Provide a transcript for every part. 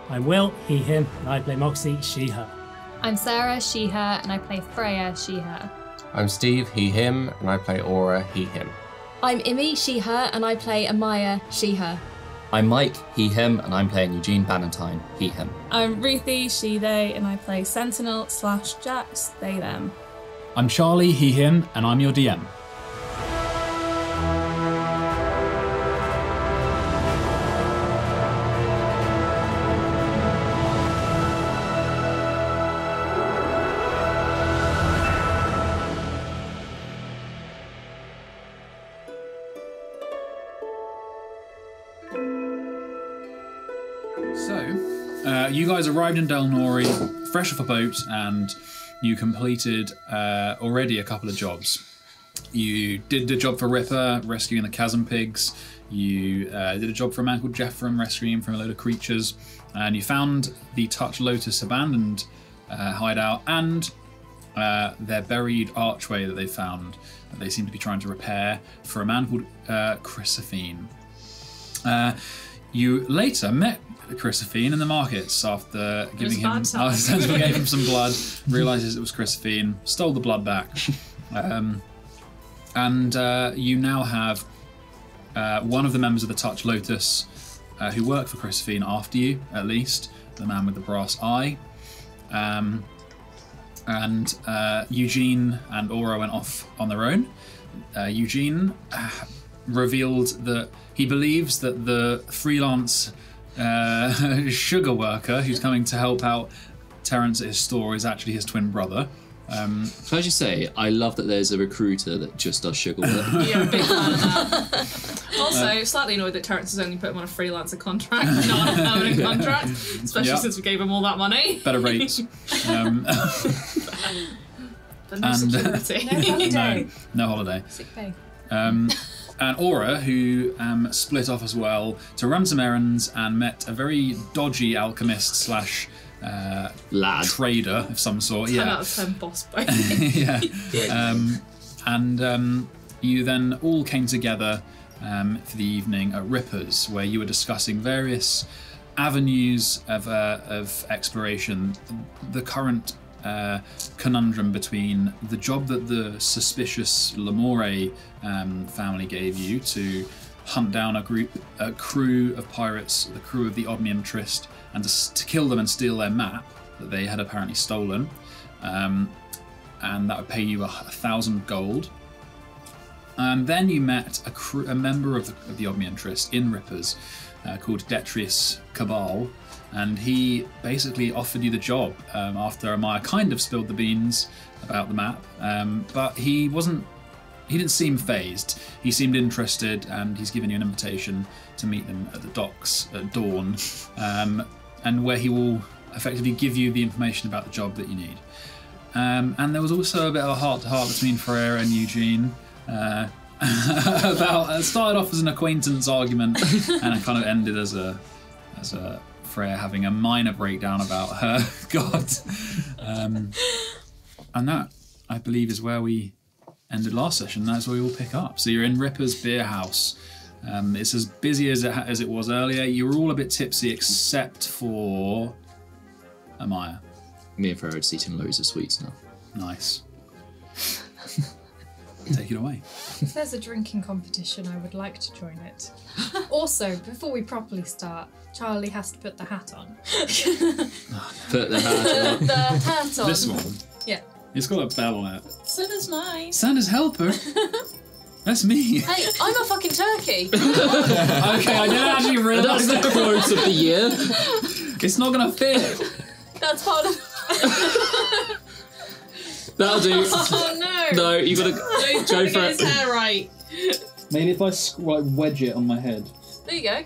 I'm Will, he, him, and I play Moxie, she, her. I'm Sarah, she, her, and I play Freya, she, her. I'm Steve, he, him, and I play Aura, he, him. I'm Imi, she, her, and I play Amaya, she, her. I'm Mike, he, him, and I'm playing Eugene Bannatyne, he, him. I'm Ruthie, she, they, and I play Sentinel/Jax, they, them. I'm Charlie, he, him, and I'm your DM. You guys arrived in Del Nori, fresh off a boat, and you completed already a couple of jobs. You did the job for Ripper, rescuing the chasm pigs. You did a job for a man called Jephram, rescuing him from a load of creatures. And you found the Touch Lotus abandoned hideout and their buried archway that they found that they seem to be trying to repair for a man called Chrysophene. You later met Chrysophene in the markets after giving him gave him some blood, realizes it was Chrysophene, stole the blood back, and you now have one of the members of the Touch Lotus who worked for Chrysophene after you, at least, the man with the brass eye, and Eugene and Aura went off on their own. Eugene revealed that he believes that the freelance sugar worker who's coming to help out Terence at his store is actually his twin brother. Can I just say, I love that there's a recruiter that just does sugar work. Yeah, I'm a big fan of that. Also, slightly annoyed that Terence has only put him on a freelancer contract, not a permanent contract, especially since we gave him all that money. Better rates. But no security. No holiday. Sick pay. And Aura, who split off as well to run some errands and met a very dodgy alchemist / lad trader of some sort. 10 out of 10 boss both. Yeah. And you then all came together for the evening at Ripper's, where you were discussing various avenues of exploration. The current conundrum between the job that the suspicious Lamore family gave you to hunt down a crew of pirates, the crew of the Oddmium Trist, and to kill them and steal their map that they had apparently stolen, and that would pay you 1,000 gold. And then you met a member of the Oddmium Trist in Rippers called Detrius Cabal, and he basically offered you the job after Amaya kind of spilled the beans about the map, but he didn't seem fazed. He seemed interested, and he's given you an invitation to meet them at the docks at dawn, and where he will effectively give you the information about the job that you need. And there was also a bit of a heart-to-heart between Freya and Eugene. It started off as an acquaintance argument, and it kind of ended as a Freya having a minor breakdown about her god. And that, I believe, is where we ended last session. That's where we will pick up. So you're in Ripper's Beer House. It's as busy as it was earlier. You were all a bit tipsy, except for Amaya. Me and Freya are just eating loads of sweets now. Nice. Take it away. If there's a drinking competition, I would like to join it. Also, before we properly start, Charlie has to put the hat on. Put the hat on. The hat on. This one? Yeah. It's got a bell on it. So does mine. Santa's helper? That's me. Hey, I'm a fucking turkey. Okay, I didn't actually realise That's the quote of the year. It's not going to fit. That's part of... That'll do. Oh no! No, you gotta go for it. His hair right. Maybe if I wedge it on my head. There you go.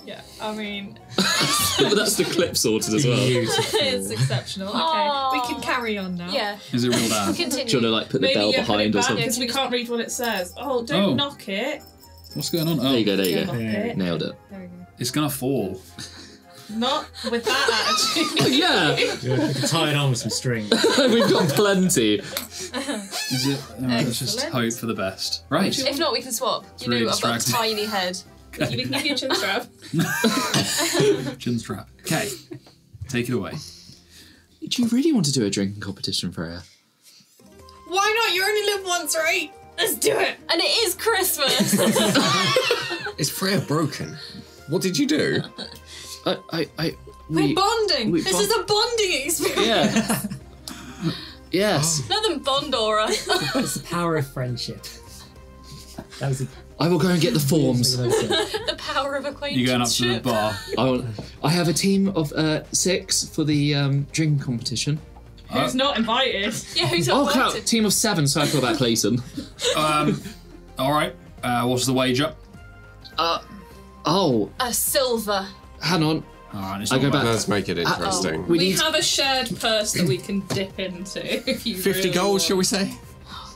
Yeah, I mean... But that's the clip sorted as well. It's exceptional. Okay, Okay, we can carry on now. Yeah. Is it real bad? Continue. Do you want to like put the Maybe bell put behind it or back something? because we can't read what it says. Oh, don't knock it. What's going on? Oh, There you go, there you Don't go. knock it. Nailed it. There we go. It's going to fall. Not with that attitude. Yeah! You can tie it on with some string. We've got plenty. Is it? Let's just hope for the best. Right. If not, we can swap. You really know, I've got a distracting. tiny head. You can give you a chin strap. Chin strap. Okay, take it away. Do you really want to do a drinking competition, Freya? Why not? You only live once, right? Let's do it. And it is Christmas. Is Freya broken? What did you do? We're bonding. This is a bonding experience. Yeah. Yes. Nothing bond aura. It's the power of friendship. That was I will go and get the forms. The power of acquaintanceship. You're going up to the bar. I have a team of 6 for the drinking competition. Who's not invited? Yeah, who's Oh, not crap. wanted? Team of 7, so I feel about Clayton. All right. What's the wager? Oh, A silver. hang on. All right. It's I not go bad. back. Let's make it interesting. We have a shared purse that we can dip into if you 50 really gold, want. shall we say?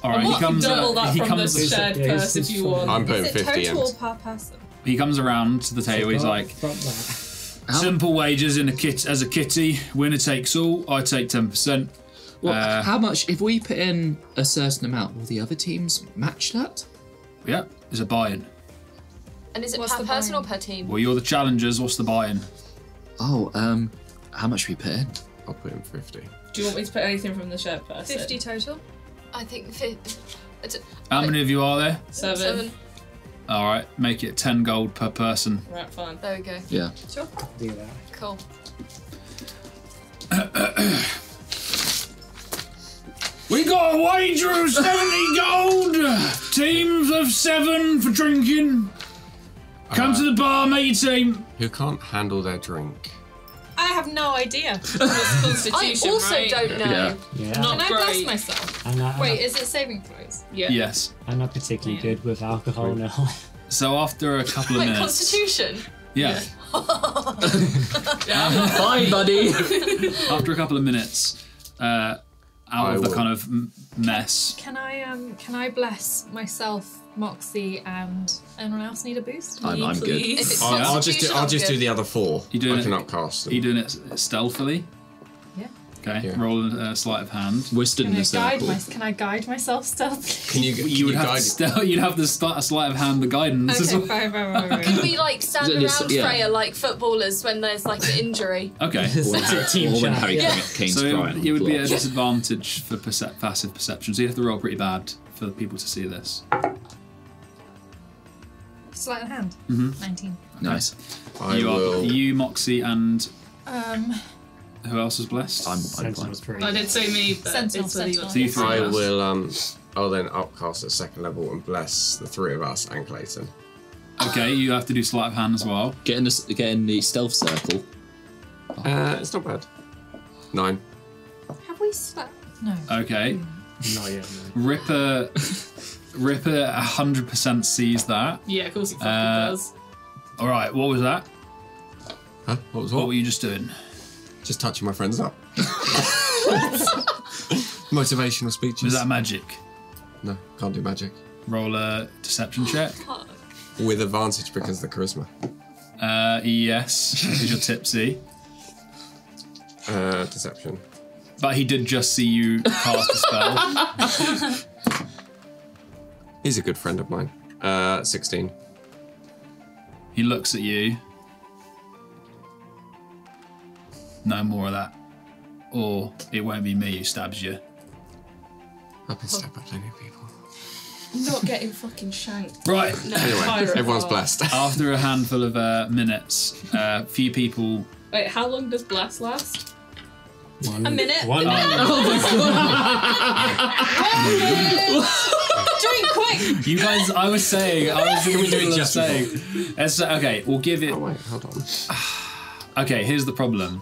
All right. What? Double that he from comes. the shared Yeah, purse if you want. I'm putting Is it 50 total in. or per person? He comes around to the table. He's like, From that. simple wages in a kit as a kitty. Winner takes all. I take 10%. Well, how much, if we put in a certain amount, will the other teams match that? Yeah, there's a buy-in. And is it What's per the person or buy-in? per team? Well, you're the challengers. What's the buy-in? Oh, how much we put in? I'll put in 50. Do you want me to put anything from the shared purse? 50 total. I think How many of you are there? 7. All right, make it 10 gold per person. Right, fine. There we go. Yeah. Sure. Do that. Cool. We got a wager of 70 gold. Teams of 7 for drinking. Come to the bar, make your team. Who can't handle their drink? I have no idea. It's I Constitution, also right? don't know. Yeah. Yeah. Not Can I bless great. myself? I'm Wait, is it saving throws? Yeah. Yes. I'm not particularly good with alcohol now. So after a couple of Wait, minutes, Constitution? yeah. Fine, buddy. After a couple of minutes, out I of the will. kind of mess. Can I bless myself, Moxie, and anyone else need a boost? I'm good. Please. If it's I'll just do. Constitution, I'll I'm just good. do the other 4. You doing I can it? upcast Are you them. doing it stealthily? Yeah. Okay. Yeah. Roll a sleight of hand. We're stood in a circle. Can I guide myself stealthily? Can you would have guide? you'd have to start a sleight of hand the guidance as Okay, well. fine. Can we like stand Yes, around yeah. Freya like footballers when there's like an injury? Okay. It's a team Or when chat. Harry Kane's So crying. it would be a disadvantage for passive perception. So you have to roll pretty bad for people to see this. Sleight of hand. 19. Nice. I you will. you, Moxie, and who else is blessed? I'm fine. Sentinel's pretty. I did say me, but Sentinel, it's whether you want So you to. three I of us. will. I'll then upcast at 2nd level and bless the 3 of us and Clayton. Okay, you have to do sleight of hand as well. Get in the stealth circle. It's not bad. 9. Have we slept? No. Okay. Not yet, no. Ripper 100% sees that. Yeah, of course he fucking does. All right, what was that? Huh? What was What what? were you just doing? Just touching my friends up. Motivational speeches. Was that magic? No, can't do magic. Roll a deception check. With advantage because of the charisma. Yes, because you're tipsy. Deception. But he did just see you cast a spell. He's a good friend of mine. 16. He looks at you. No more of that. Or it won't be me who stabs you. I've been stabbed by plenty of people. Not getting fucking shanked. Right. Anyway, Pirate everyone's bar. blessed. After a handful of minutes, few people. Wait, how long does bless last? One, A minute. One Drink quick! You guys, I was saying, I was in the we do it middle of just saying. Okay, we'll give it. Oh wait, hold on. Okay, here's the problem.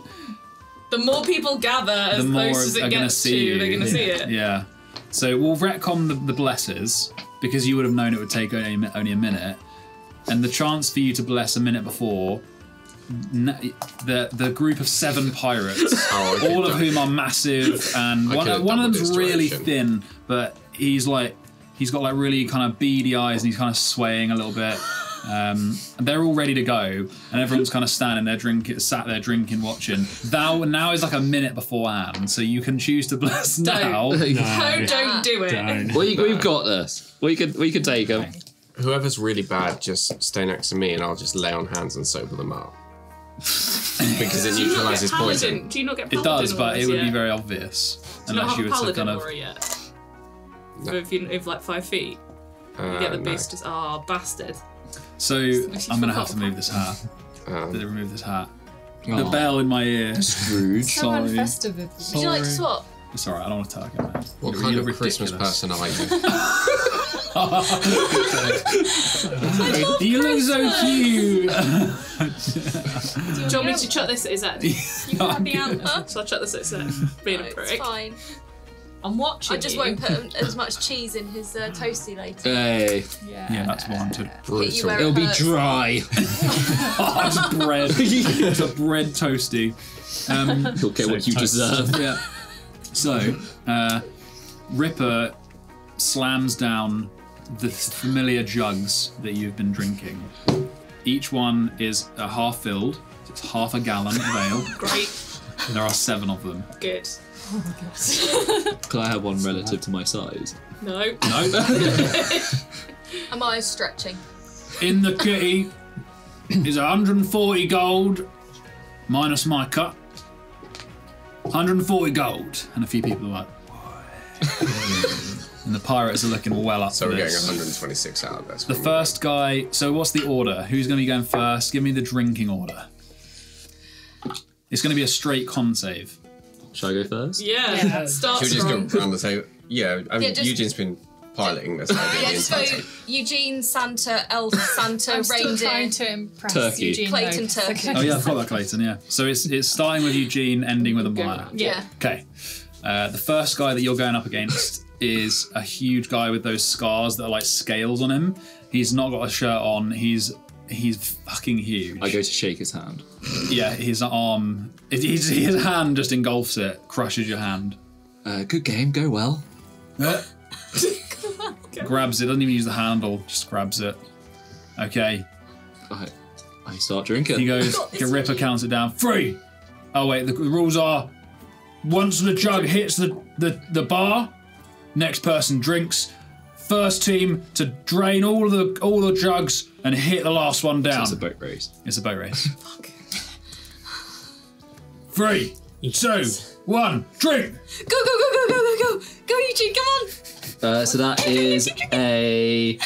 The more people gather, as The more close as are it gonna gets see to, they're you. going to see it. Yeah. So we'll retcon the blesses because you would have known it would take only a minute, and the chance for you to bless a minute before. The group of 7 pirates, all of whom are massive, and one of them's really thin, but he's got like really kind of beady eyes, and he's kind of swaying a little bit. And they're all ready to go, and everyone's kind of standing there sat there drinking, watching. Now is like a minute beforehand, so you can choose to bless now. Don't do it. Don't. We've got this. We could take him. whoever's really bad, just stay next to me and I'll just lay on hands and sober them up. Because it neutralises poison. Do you not get It paladin does, but it would yet? be very obvious. Do you not Unless you have were to paladin kind of. aura yet? No. If you like 5 feet, you get the boost. Oh, bastard! So I'm gonna have to move this hat. Remove this hat. The bell in my ear. Scrooge. So Sorry. unfestive of you. Would you like to swap? It's alright, I don't want to target man. What You're kind of ridiculous. Christmas person are you? You look so cute! Do you want me to chuck this at his head? You can have the antler. So I'll chuck this at his head. Being a It's prick. fine. I'm watching I just you. won't put as much cheese in his toasty later. Hey, Yeah, that's warranted. Hit you Brutal. where it'll it be hurts. dry. Oh, it's bread. It's a bread toasty. You'll get what you toast. deserve. Yeah. So, Ripper slams down the familiar jugs that you've been drinking. Each one is half filled. It's half a gallon of ale. Great. There are 7 of them. Good. Can I have one relative to my size? No. No. Am I stretching? In the kitty is 140 gold minus my cut. 140 gold. And a few people are like, and the pirates are looking well up So for we're getting this. 126 out of this. The first guy, so what's the order? Who's going to be going first? Give me the drinking order. It's going to be a straight con save. Shall I go first? Yeah. Start Should we just strong. go around the table? Yeah, I mean, Yeah, just- Eugene's been piloting this idea Yeah, the just entire go time. Eugene, Santa, Elf, Santa, I'm still Reindeer. trying to impress Turkey. Eugene. Clayton though. Turkey. Oh yeah, I've got that, Clayton, yeah. So it's starting with Eugene, ending with a Maya. Yeah. Okay. The first guy that you're going up against is a huge guy with those scars that are like scales on him. He's not got a shirt on. He's fucking huge. I go to shake his hand. Yeah, his arm, his hand just engulfs it, crushes your hand. Good game, go well. Grabs it, doesn't even use the handle, just grabs it. Okay, I start drinking. he goes, Ripper counts it down. 3! Oh wait, the rules are, once the jug hits the bar, next person drinks. First team to drain all the jugs and hit the last one down. It's a boat race. It's a boat race. 3, 2, 1, drink! Go, go, go, go, go, go, go! Go, Eugene, come on! So that is a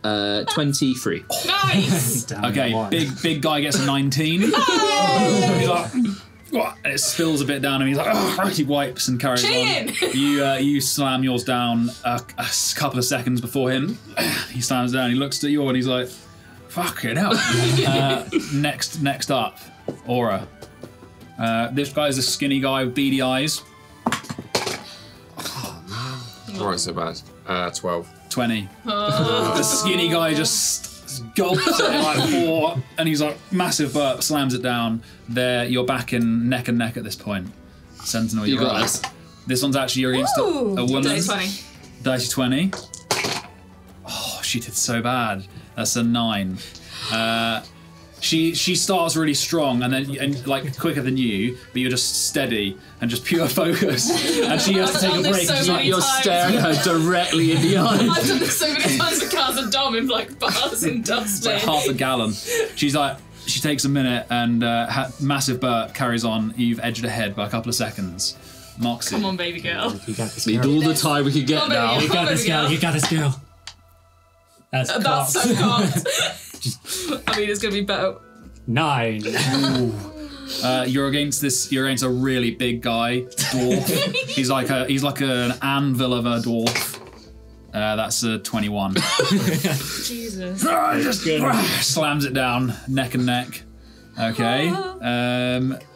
23. Nice. Okay, big guy gets a 19. He's like, "What?" And it spills a bit down and he's like, oh, he wipes and carries on. You slam yours down a couple of seconds before him. He slams down, he looks at you and he's like, fucking hell. Next up, Aura. This guy's a skinny guy with beady eyes. Right, so bad. 12. 20. The skinny guy just gulps it like 4, and he's like, massive burp, slams it down. There, you're back in neck and neck at this point. Sentinel, You you're got up. this. This one's actually you're against a woman. Day 20. Dirty 20. Oh, she did so bad. That's a 9. She starts really strong and like quicker than you, but you're just steady and just pure focus. And she has to take a done this break. so She's many like, You're times. staring her directly in the eye. I've done this so many times with Cars and Dom in like bars in it's like Dustmere. half a gallon. She's like, she takes a minute and massive burp carries on. You've edged ahead by a couple of seconds. Moxie. Come on, baby girl. You got this Need girl. all the time we can get Come on, now. baby. You got this girl. You got this girl. That's That's so cocked. cocked. I mean, it's gonna be better. 9. You're against a really big guy, dwarf. he's like an anvil of a dwarf. That's a 21. Jesus. Slams it down, neck and neck. Okay.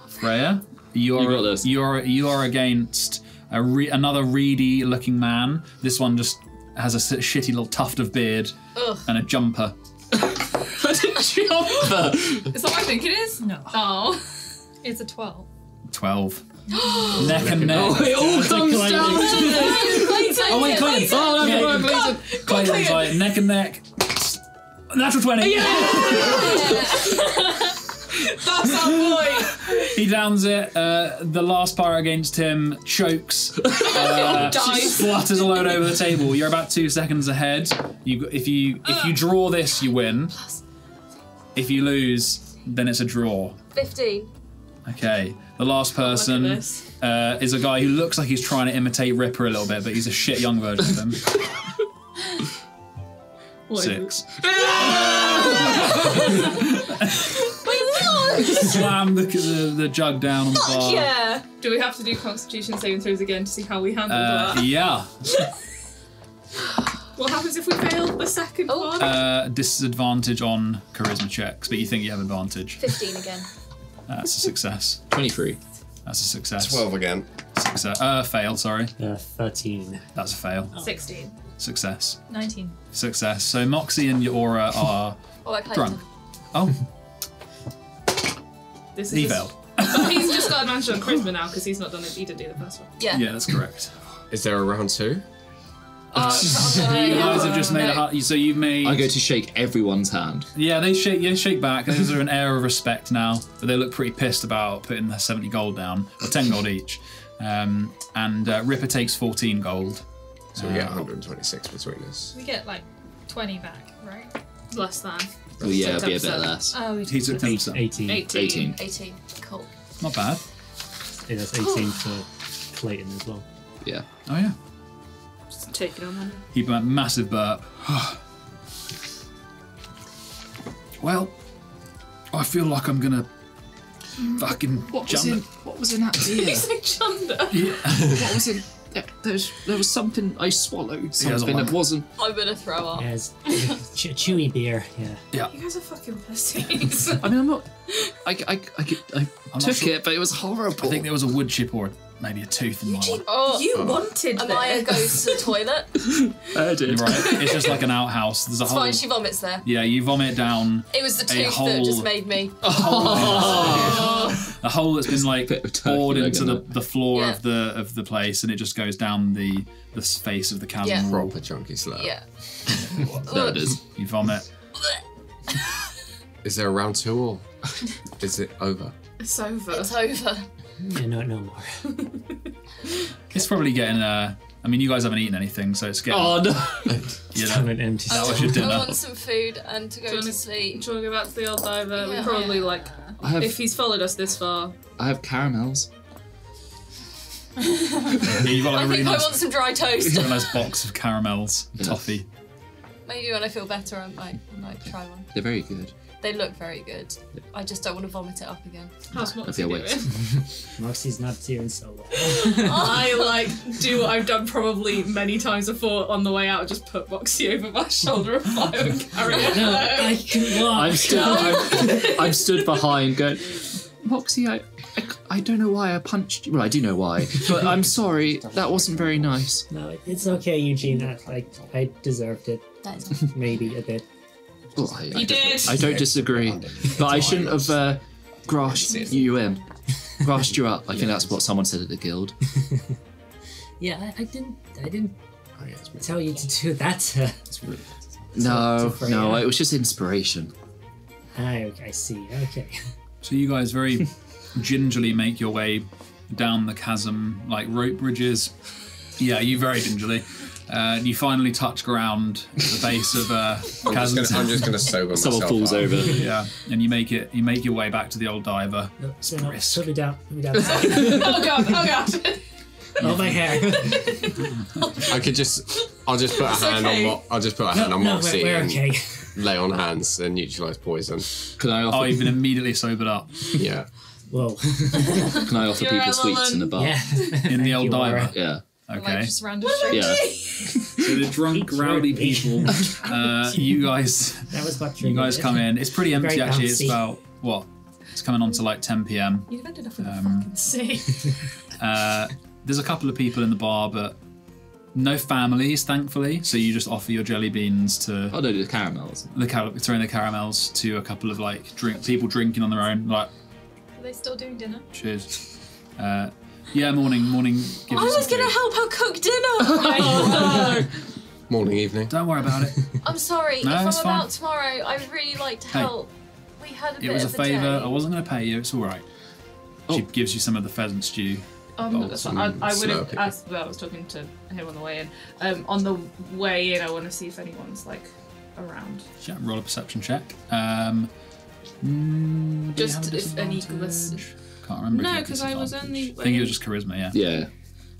Freya, You got this. You are against another reedy looking man. This one just has a shitty little tuft of beard and a jumper. Is that what I think it is? No. Oh. It's a 12. 12. Neck and neck. Oh, it all comes down to this. Oh wait, Clayton. Oh, no, Clayton's like neck and neck. Natural 20. That's our boy. He downs it. The last pyre against him chokes. Splutters a load over the table. You're about 2 seconds ahead. If you draw this, you win. If you lose, then it's a draw. 15. Okay. The last person is a guy who looks like he's trying to imitate Ripper a little bit, but he's a shit young version of him. 6. Slam the jug down on the bar. Yeah. Do we have to do Constitution saving throws again to see how we handle that? Yeah. What happens if we fail the second one? Disadvantage on charisma checks, but you think you have advantage. 15 again. That's a success. 23. That's a success. 12 again. Success. Fail, sorry. 13. That's a fail. 16. Success. 19. Success. So Moxie and Aura are drunk. Oh. This He is failed. But he's just got advantage on charisma now because he's not done it. He didn't do the first one. Yeah. Yeah, that's correct. Is there a round 2? You guys have just made so you've made. I go to shake everyone's hand. Yeah, they shake back. There's an air of respect now, but they look pretty pissed about putting the 70 gold down, or 10 gold each. And Ripper takes 14 gold. So we get 126 between us. We get like 20 back, right? Less than. Oh yeah, it'll be a bit less. Oh, we He took 10%. 18. 18. 18. Cool. Not bad. It has 18 for Clayton as well. Yeah. Oh yeah. Just take it on then. He went massive burp. Well, I feel like I'm gonna fucking What was in that beer? He's like Chunder. What was in? There was something I swallowed. Something that wasn't. I'm gonna throw up. Yeah, it's chewy beer, yeah. You guys are fucking pussies. I mean, I'm not. I took sure. it, but it was horrible. I think there was a wood chip or maybe a tooth in my one. You wanted Amaya this. goes to the toilet. I did. Right, it's just like an outhouse. There's a It's whole. fine, she vomits there. Yeah, you vomit down It was the tooth that hole- just made me. a hole that's been like Bit of turkey bored leg into in the floor Yeah. of the place, and it just goes down the face of the chasm Yeah. wall. Proper chunky slab. Yeah. There it is. You vomit. Is there a round 2 or is it over? It's over. It's over. Yeah, no more. It's probably getting. I mean, you guys haven't eaten anything, so it's getting. Oh no! You know, Coming empty. that was your I dinner. want some food and to go to sleep. Do you want to go back to the old diver? Yeah. We probably like. I have If he's followed us this far. I have caramels. Yeah, you've got like I a really think I nice, want some dry toast. you've got a nice box of caramels, Yeah. toffee. Maybe when I feel better, I might try one. They're very good. They look very good. I just don't want to vomit it up again. How's Moxie Okay, doing? wait. Moxie's not doing so well. I do what I've done probably many times before on the way out. Just put Moxie over my shoulder and fire and carry it. No, I can walk. I'm stood behind going, Moxie, I don't know why I punched you. Well, I do know why, but I'm sorry. That wasn't very nice. No, it's okay, Eugene. I deserved it. That is Maybe a bit. Well, I did. I don't disagree, but I shouldn't have grashed you in. Grashed you up. I think that's what someone said at the guild. Yeah, I didn't Oh, yeah, it's me. tell you to do that. No, So no, Freya. it was just inspiration. I see. Okay. So you guys very gingerly make your way down the chasm like rope bridges. Yeah, you very gingerly. You finally touch ground at the base of chasm. I'm just gonna sober myself Someone falls up. over. Yeah, and you make your way back to the old diver. No, brisk. put me down. Put me down a second. Oh god! Oh god! Oh, my hair. I'll just put a hand okay. on I'll just put a hand on No, Moxie we're and okay. lay on hands and neutralise poison. Can I Oh, offer? you've been immediately sobered up Yeah. Whoa. Can I offer You're people sweets in the bar? Yeah. in the old You are. diver. Yeah. Like Okay. just random strangers. Yeah. So the drunk, rowdy people. You guys come in. It's pretty empty Very actually. It's bouncy. about what? It's coming on to like 10 p.m. You've ended up in the fucking sea. There's a couple of people in the bar, but no families, thankfully. So you just offer your jelly beans to Oh no, the caramels. throwing the caramels to a couple of like people drinking on their own. Like, Are they still doing dinner? cheers. Yeah, morning. Give I us was some gonna food. help her cook dinner. Morning, evening. Don't worry about it. I'm sorry. No, if I'm it's fine. about tomorrow, I'd really like to Hey, help. We had a It bit was a of favour. day. I wasn't going to pay you. It's all right. She gives you some of the pheasant stew. That's fine. I would have Slurpee. asked. Well, I was talking to him on the way in. On the way in, I want to see if anyone's like around. Yeah, roll a perception check. Just if any gliss. Can't remember. No, if you because I was disadvantage. only. I think it was just charisma. Yeah. Yeah.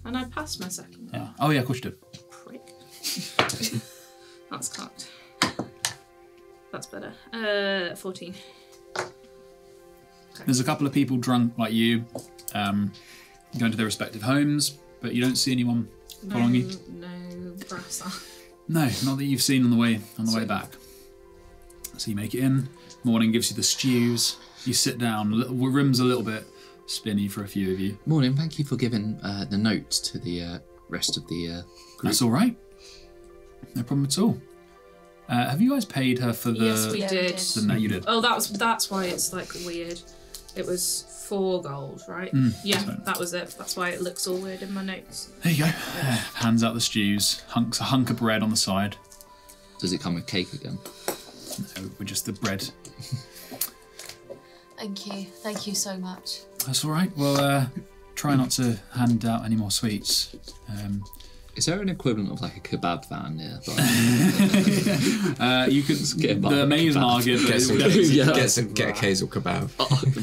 And I passed my second. Yeah. Oh yeah, of course you did. Prick. That's cocked. That's better. 14. There's a couple of people drunk like you, going to their respective homes, but you don't see anyone following you. No brass on. No, not that you've seen on the way Sweet. back. So you make it in. Morning gives you the stews. You sit down. Room's a little bit spinny for a few of you. Morning. Thank you for giving the note to the rest of the group. That's all right. No problem at all. Have you guys paid her for the? Yes, we did. No, you did. Oh, that's why it's like weird. It was 4 gold, right? Yeah, so- that was it. That's why it looks all weird in my notes. There you go. Hands out the stews. A hunk of bread on the side. Does it come with cake again? No, with just the bread. Thank you so much. That's all right. Well, try not to hand out any more sweets. Is there an equivalent of like a kebab van near? You could get a the maze kebab. market. Get some, Yeah. get a Kazel kebab.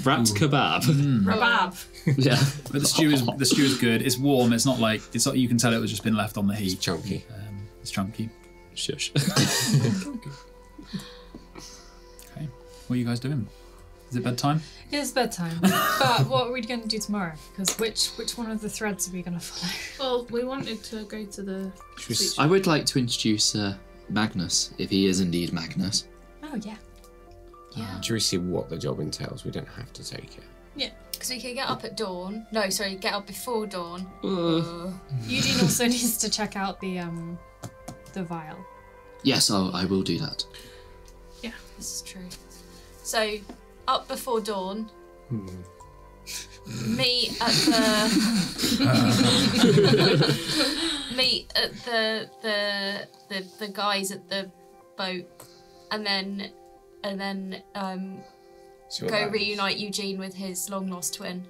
Wrapped kebab. Rabab. Yeah. But the stew is good. It's warm. It's not like you can tell it was just been left on the heat. It's chunky. It's chunky. Shush. Okay. What are you guys doing? Is it bedtime? It's bedtime. But what are we going to do tomorrow? Because which one of the threads are we going to follow? Well, we wanted to go to the. I would like to introduce Magnus, if he is indeed Magnus. Oh, yeah. Yeah. Do we see what the job entails? We don't have to take it. Yeah. Because we could get up at dawn. No, sorry, get up before dawn. Eugene also needs to check out the vial. Yes, I will do that. Yeah, this is true. So, up before dawn. Meet at the guys at the boat, and then See what go happens. reunite Eugene with his long lost twin.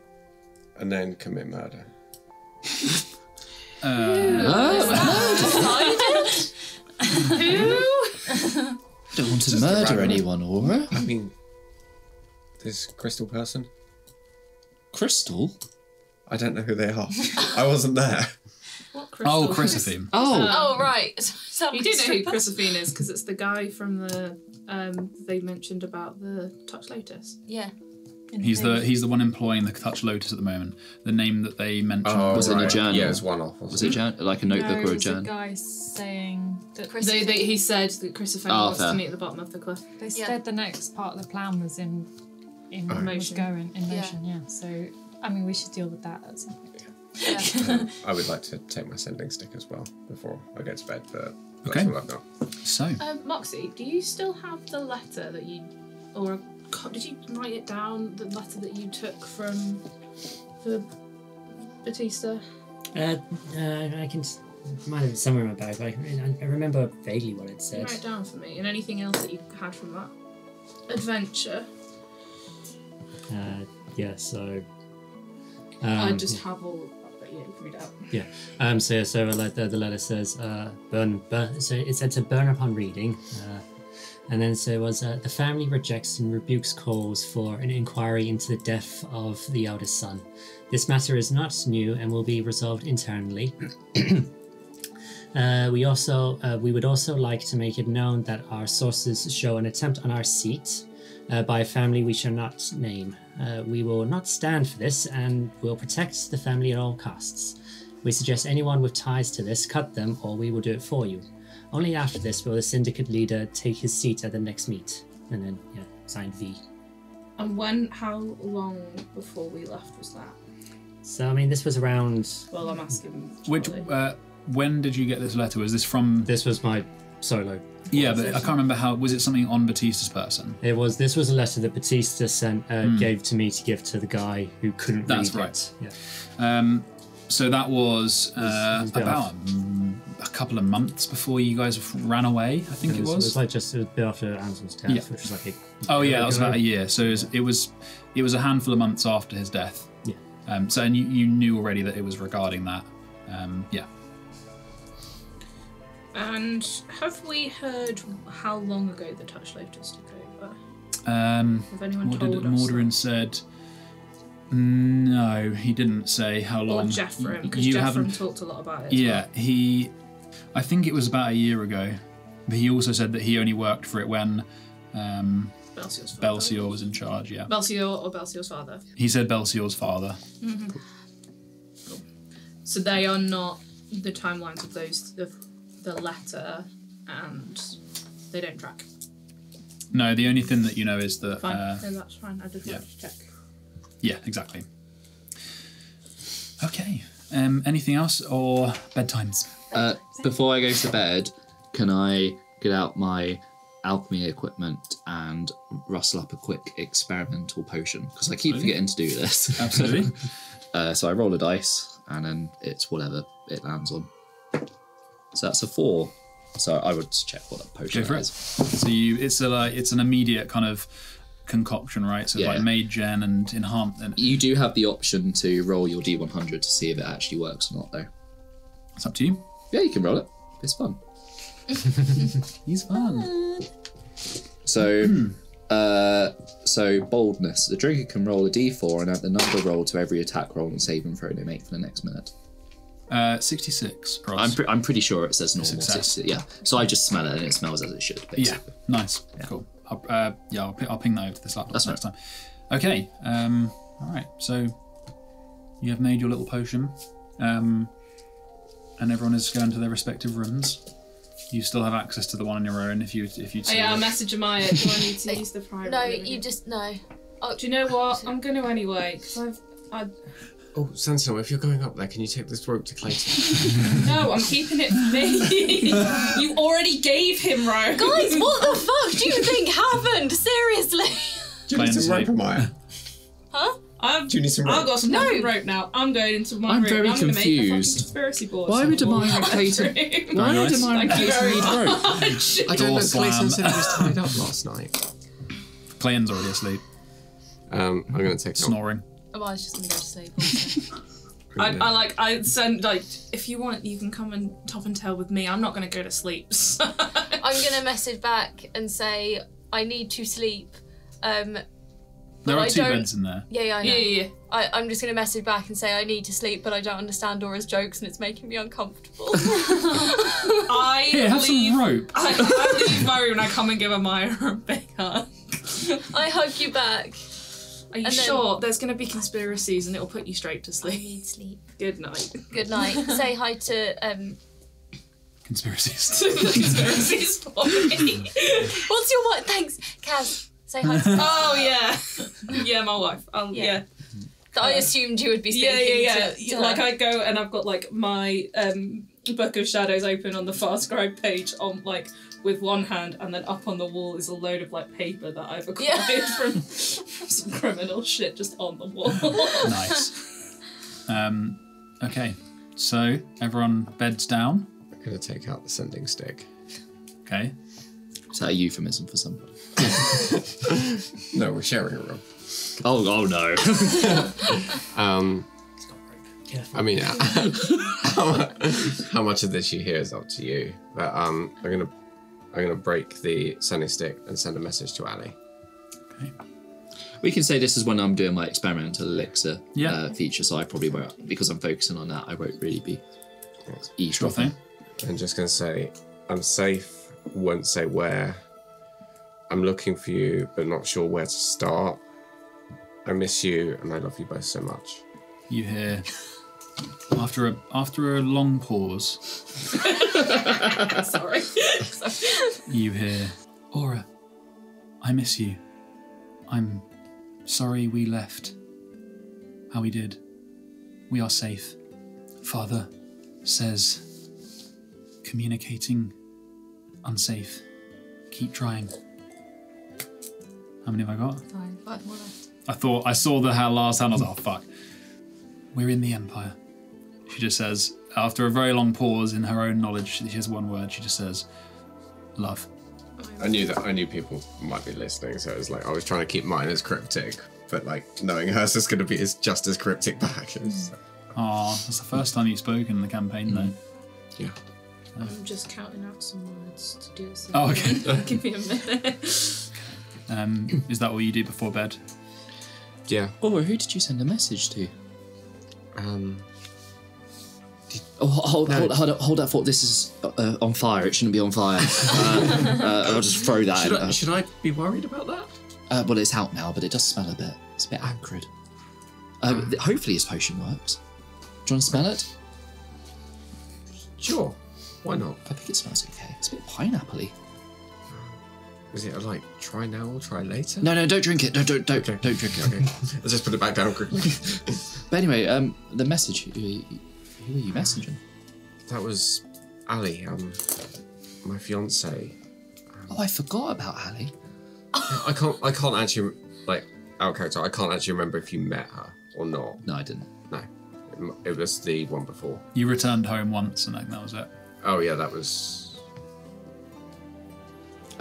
And then commit murder. Don't want to murder anyone, Aura. I mean, this crystal person. Crystal? I don't know who they are. I wasn't there. What crystal? Oh, Chrysotheme. Oh right. You do know who Chrysophene is because it's the guy from the they mentioned about the touch lotus. Yeah. He's the one employing the Touch Lotus at the moment. The name that they mentioned Was it in a journal? Yeah, it's one off. Was it like a notebook or a a journal? guy saying that He said that Chrysophene wants fair. to meet at the bottom of the cliff. they Yeah. said the next part of the plan was in Motion. going in Yeah. motion. Yeah. So I mean, we should deal with that at some point. Yeah. I would like to take my sending stick as well before I go to bed, but that's Okay. all I've got. So, Moxie, do you still have the letter that you, or did you write it down? The letter that you took from the Batista. I can might have it somewhere in my bag, but I remember vaguely what it Can you said. write it down for me, and anything else that you had from that adventure. Yeah, so. I just have all. But yeah, you can read it out. Yeah. So the letter says, burn. So it said to burn upon reading, and then so it was the family rejects and rebukes calls for an inquiry into the death of the eldest son. This matter is not new and will be resolved internally. We would also like to make it known that our sources show an attempt on our seat by a family we shall not name. We will not stand for this and will protect the family at all costs. We suggest anyone with ties to this cut them, or we will do it for you. Only after this will the syndicate leader take his seat at the next meet. And then, signed V. And how long before we left was that? So, I mean, this was around... Well, I'm asking. which Charlie. when did you get this letter? Was this from? This was my solo. Yeah, but I can't remember how. Was it something on Batista's person? This was a letter that Batista sent, gave to me to give to the guy who couldn't That's read right. it. Yeah. So that was It was a bit about a couple of months before you guys ran away. I think it It was. was like just a bit after Ansel's death, Yeah. which was like Oh yeah, that was about a year. So it was a handful of months after his death. Yeah. So and you knew already that it was regarding that. Yeah. And have we heard how long ago the touchlifters took over? Have anyone What told did us? Morderin said? No, he didn't say how Or long. Jeffrem, because You Jeffrem haven't. talked a lot about it. Yeah, I think it was about a year ago, but he also said that he only worked for it when Belsior's father. Belsior was in charge. Yeah, Belsior or Belsior's father. he said Belsior's father. So they are not the timelines of those of the letter, and they don't track. No, the only thing that you know is that. Fine, no, that's fine. I just wanted to check. Yeah, exactly. Okay. Anything else or bedtimes? Before I go to bed, can I get out my alchemy equipment and rustle up a quick experimental potion? Because I keep forgetting to do this. Absolutely. So I roll a dice, and then it's whatever it lands on. So that's a 4. So I would check what that potion Go for it. is. So it's an immediate kind of concoction, right? So Yeah. like mage gen and enhance. And You do have the option to roll your D100 to see if it actually works or not, though. it's up to you. Yeah, you can roll it. It's fun. He's fun. So, so boldness. The drinker can roll a D4 and add the number rolled to every attack roll and saving throw they make for the next minute. 66. Cross. I'm pretty sure it says normal. Success. 60, yeah. So I just smell it and it smells as it should, Yeah, basically. nice. Cool. I'll ping that over to this laptop That's next time. Okay. All right. So you have made your little potion, and everyone is going to their respective rooms. You still have access to the one on your own if you. Oh yeah, I'll message Amaya. Do I need to use the private? No, room? you just no. Oh, Do you know what? I'm going to anyway because Oh, Sentinel, if you're going up there, can you take this rope to Clayton? No, I'm keeping it for me. You already gave him rope. guys, what the fuck do you think happened? Seriously? Do you need some rope, Amaya? Huh? Do you need some rope? I've got some fucking rope now. I'm going into my room. very I'm going to make a fucking confused. conspiracy board. Why would somewhere. Amaya Clayton? Why would nice. Amaya Thank you Clayton very need rope? much. I don't know, Door Clayton slam. said he was tied up last night. Clayton's already asleep, I'm going to take snoring. Oh, I was just gonna go to sleep. Also. I send if you want you can come and top and tail with me. I'm not going to go to sleep. So. I'm gonna message back and say I need to sleep. There are I two don't- beds in there. Yeah, I know. Yeah. I'm just gonna message back and say I need to sleep, but I don't understand Dora's jokes and it's making me uncomfortable. I Here, have leave. some rope. I leave my room and I come and give Amaya a big hug. I hug you back. Are you And then- sure? There's going to be conspiracies and it'll put you straight to I sleep. need sleep. Good night. Good night. Say hi to Conspiracies. Conspiracies for me. what's your wife? Thanks, Kaz. Say hi to Oh yeah, yeah, my wife. Yeah. I assumed you would be speaking Yeah. to her. Like I go and I've got like my Book of Shadows open on the Far Scribe page on like with one hand, and then up on the wall is a load of like paper that I've acquired from some criminal shit just on the wall. Nice. Okay, so everyone beds down. I'm going to take out the sending stick. Okay. Is that a euphemism for something? No, we're sharing a room. Oh no. Careful. I mean, how much of this you hear is up to you. But I'm gonna break the sending stick and send a message to Ali. Okay. We can say this is when I'm doing my experimental elixir Yeah. feature, so I probably won't, because I'm focusing on that, I won't really be Sure eavesdropping. thing. I'm just gonna say I'm safe. Won't say where. I'm looking for you, but not sure where to start. I miss you, and I love you both so much. You hear after a long pause. Sorry. You hear, Aura, I miss you. I'm sorry we left how we did. We are safe. Father says communicating unsafe. Keep trying. How many have I got? Fine, 5 more left. I saw the last hand, I was like, oh fuck. We're in the Empire. She just says, after a very long pause in her own knowledge, she has one word, she just says, love. I knew people might be listening, so it was like I was trying to keep mine as cryptic, but like knowing hers is going to be just as cryptic back. Oh, that's the first time you've spoken in the campaign, though. Yeah. I'm just counting out some words to do it. Oh, okay. Give me a minute. Is that what you do before bed? Yeah. Or who did you send a message to? Hold that thought. This is on fire. It shouldn't be on fire. I'll just throw that in. Should I be worried about that? Well, it's out now, but it does smell a bit. It's a bit acrid. Hopefully his potion works. Do you want to smell it? Sure. Why not? I think it smells okay. It's a bit pineapple-y. Is it like try now or try later? No, don't drink it. Don't drink it. Okay. Let's just put it back down quickly. But anyway, the message. Who are you messaging? That was Ali, my fiance. Oh, I forgot about Ali. I can't actually, like, our character, I can't actually remember if you met her or not. No, I didn't. No. It was the one before. You returned home once, and that was it. Oh, yeah, that was...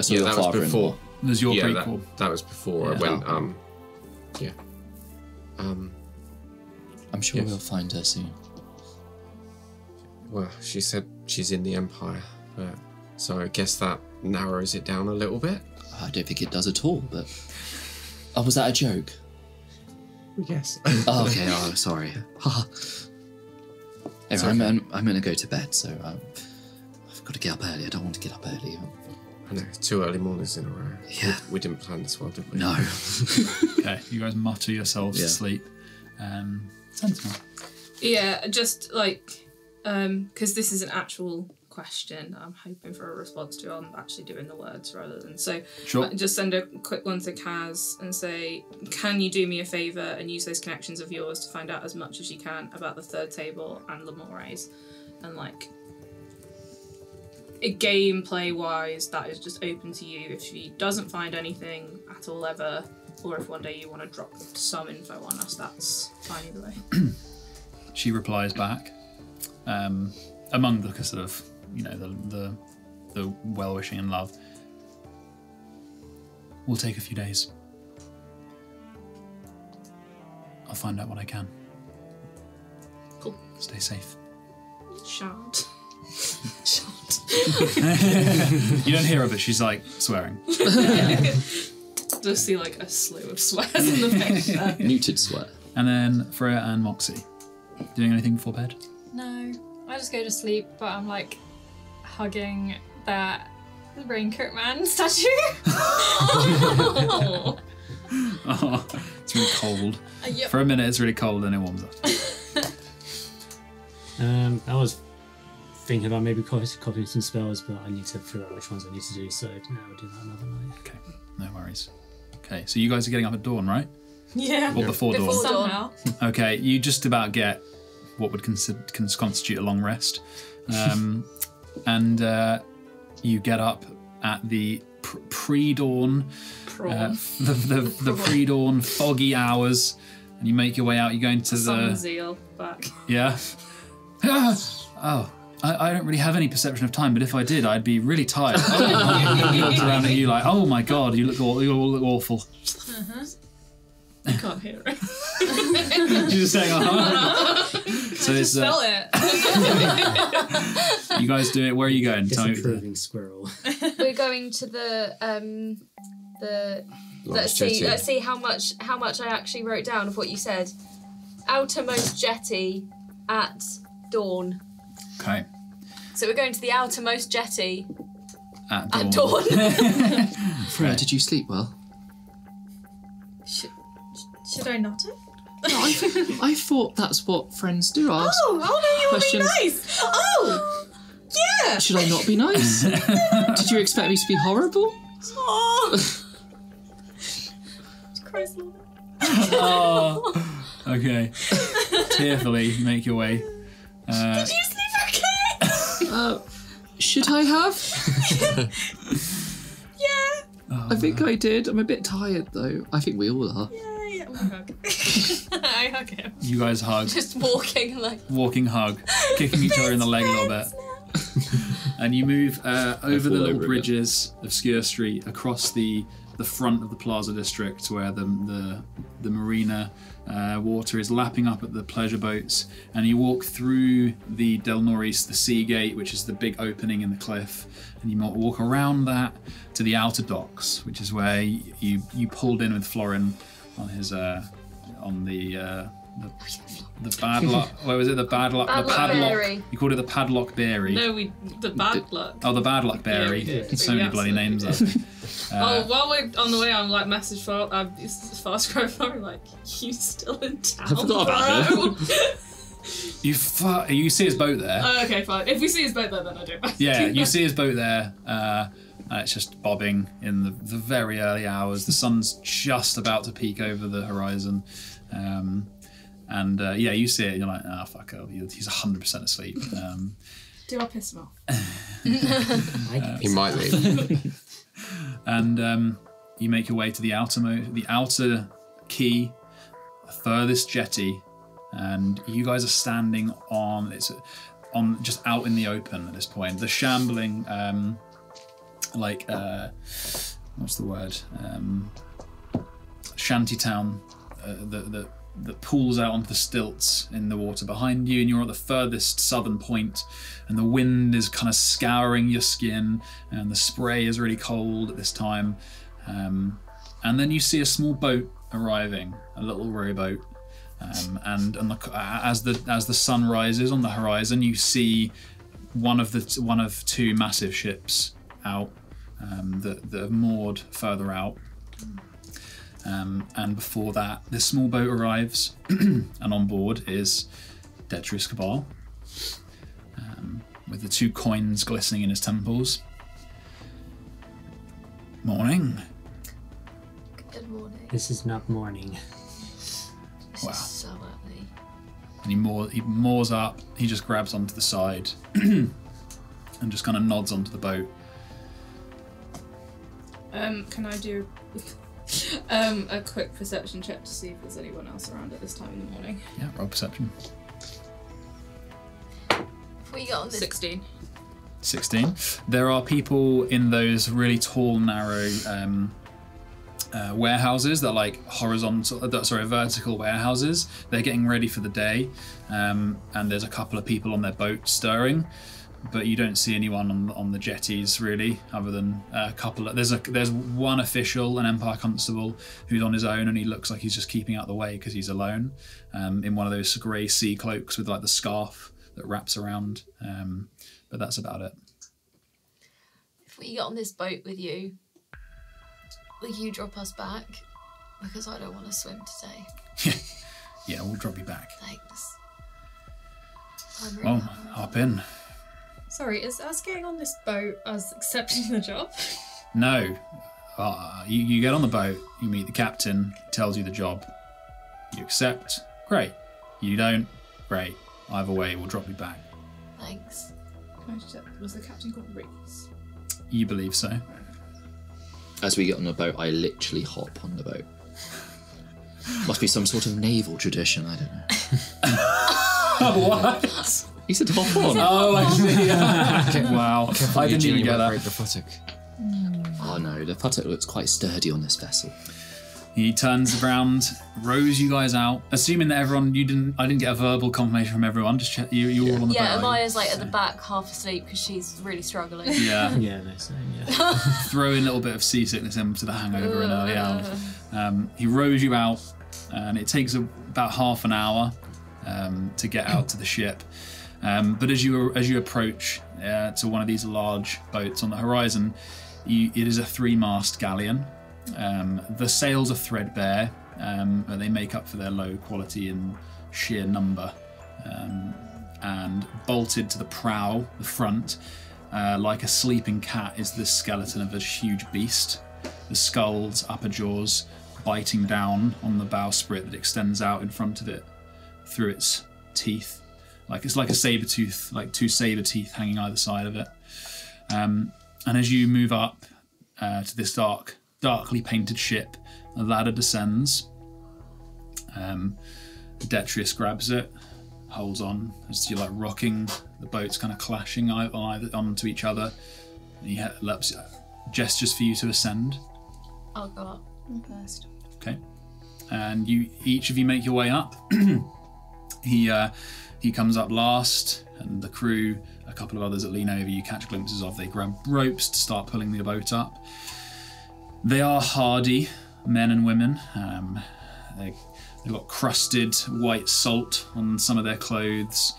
Yeah, that was before. It was your prequel. That was before I went, yeah. I'm sure we'll find her soon. Well, she said she's in the Empire, but so I guess that narrows it down a little bit. I don't think it does at all, but... Oh, was that a joke? Yes. Oh, okay, sorry. Anyway, I'm going to go to bed, so I've got to get up early. I don't want to get up early. I know, 2 early mornings in a row. Yeah. We didn't plan this well, did we? No. Okay, you guys mutter yourselves to sleep. Sentinel. Yeah, just like, because this is an actual question I'm hoping for a response to. I'm actually doing the words rather than... So Sure. just send a quick one to Kaz and say, can you do me a favour and use those connections of yours to find out as much as you can about the third table and Lemores? And like, gameplay-wise, that is just open to you. If she doesn't find anything at all ever, or if one day you want to drop some info on us, that's fine either way. She replies back, among the sort of, you know, the well-wishing and love. We'll take a few days. I'll find out what I can. Cool. Stay safe. Shan't. You don't hear her, but she's like swearing. Just see like a slew of swears in the picture. Muted swear. And then Freya and Moxie. Doing anything before bed? No, I just go to sleep, but I'm like hugging that raincoat man statue. Oh, it's really cold. Yep. For a minute, it's really cold, and it warms up. I was thinking about maybe copying some spells, but I need to figure out which ones I need to do, so I'll do that another night. Okay, no worries. Okay, so you guys are getting up at dawn, right? Yeah. Or before dawn? Somehow. Okay, you just about get what would constitute a long rest. And you get up at the pre-dawn, the pre-dawn foggy hours, and you make your way out. You're going to Summon Zeal back. Yeah. Oh, I don't really have any perception of time, but if I did, I'd be really tired. He looks around at you like, oh my god, you all look awful. I can't hear it. She's just saying, So it's Spell it. you guys do it. Where are you going? Tell me. Disapproving squirrel. We're going to the let's see how much I actually wrote down of what you said. Outermost jetty at dawn. Okay. So we're going to the outermost jetty At at dawn. dawn. Freya, did you sleep well? Should I not have? I thought that's what friends do. Ask Oh no, you want to be questions. nice. Oh, yeah. Should I not be nice? Did you expect me to be horrible? Oh. Christ, Lord. Oh. Okay. Tearfully, you make your way. Did you sleep okay? Should I have? Yeah. Oh, I think I did. I'm a bit tired though. I think we all are. Yeah. I hug him. you guys hug. Just walking like. Walking hug. Kicking each other in the leg a little bit. And you move over the fall little over bridges of Skewer Street across the the front of the Plaza District, where the marina water is lapping up at the pleasure boats, and you walk through the Del Norris, the sea gate, which is the big opening in the cliff, and you walk around that to the outer docks, which is where you pulled in with Florin on his on the bad luck. What was it? The bad luck. Bad the luck padlock. berry. You called it the padlock berry. No, the bad luck. Oh, the bad luck berry. Yeah, we did. So many We bloody names. absolutely Up. While we're on the way, I'm like message for fast growth. I'm like, you still in town? I forgot about bro? You see his boat there. Oh, okay, fine. If we see his boat there, then I don't. Yeah, you see his boat there. It's just bobbing in the very early hours. The sun's just about to peek over the horizon. Yeah, you see it, and you're like, ah, fuck it, he's 100% asleep. Do I piss him off? He might leave. And you make your way to the outer quay, the furthest jetty, and you guys are standing on just out in the open at this point. The shambling, what's the word? Shantytown that pools out onto the stilts in the water behind you, and you're at the furthest southern point, and the wind is kind of scouring your skin, and the spray is really cold at this time. And then you see a small boat arriving, a little rowboat, and as the sun rises on the horizon, you see one of two massive ships out that are moored further out. And before that, this small boat arrives, and on board is Detrius Cabal, with the 2 coins glistening in his temples. Morning. Good morning. This is not morning. This Wow. is so early. And he moors up, he just grabs onto the side and just kind of nods onto the boat. Can I do a quick perception check to see if there's anyone else around at this time in the morning? Yeah, roll perception. If we got on this 16. 16. There are people in those really tall, narrow warehouses that are like vertical warehouses. They're getting ready for the day, and there's a couple of people on their boat stirring, but you don't see anyone on the jetties really, other than a couple. There's one official, an Empire Constable, who's on his own, and he looks like he's just keeping out the way because he's alone, in one of those grey sea cloaks with like the scarf that wraps around. But that's about it. If we get on this boat with you, will you drop us back? Because I don't want to swim today. Yeah, we'll drop you back. Thanks. I'm really Well, hungry. hop in. Sorry, is us getting on this boat us accepting the job? No. You get on the boat, you meet the captain, he tells you the job. You accept, great. You don't, great. Either way, we'll drop you back. Thanks. Can I just check, was the captain called Reese? You believe so. As we get on the boat, I literally hop on the boat. Must be some sort of naval tradition, I don't know. What? He said hop on. Oh, I see. Wow. I didn't even get that. Break the futtock. Oh no, the putter looks quite sturdy on this vessel. He turns around, rows you guys out, assuming that everyone, I didn't get a verbal confirmation from everyone, just check, you're all on the boat. Yeah, are you? Amaya's like at the back, half asleep, because she's really struggling. Yeah. Yeah, no, same, yeah. Throw in a little bit of seasickness into the hangover in early hours. He rows you out, and it takes about half an hour to get out to the ship. But as you approach to one of these large boats on the horizon, it is a 3-mast galleon. The sails are threadbare, but they make up for their low quality and sheer number. And bolted to the prow, the front, like a sleeping cat, is the skeleton of a huge beast. The skull's upper jaws biting down on the bowsprit that extends out in front of it through its teeth. It's like a saber tooth, like 2 saber teeth hanging either side of it. And as you move up to this darkly painted ship, a ladder descends. Detrius grabs it, holds on as you're like rocking. The boat's kind of clashing onto each other. And he gestures for you to ascend. I'll go up first. Okay. And each of you make your way up. He comes up last, and the crew, a couple of others that lean over you catch glimpses of. They grab ropes to start pulling the boat up. They are hardy men and women. They've got crusted white salt on some of their clothes.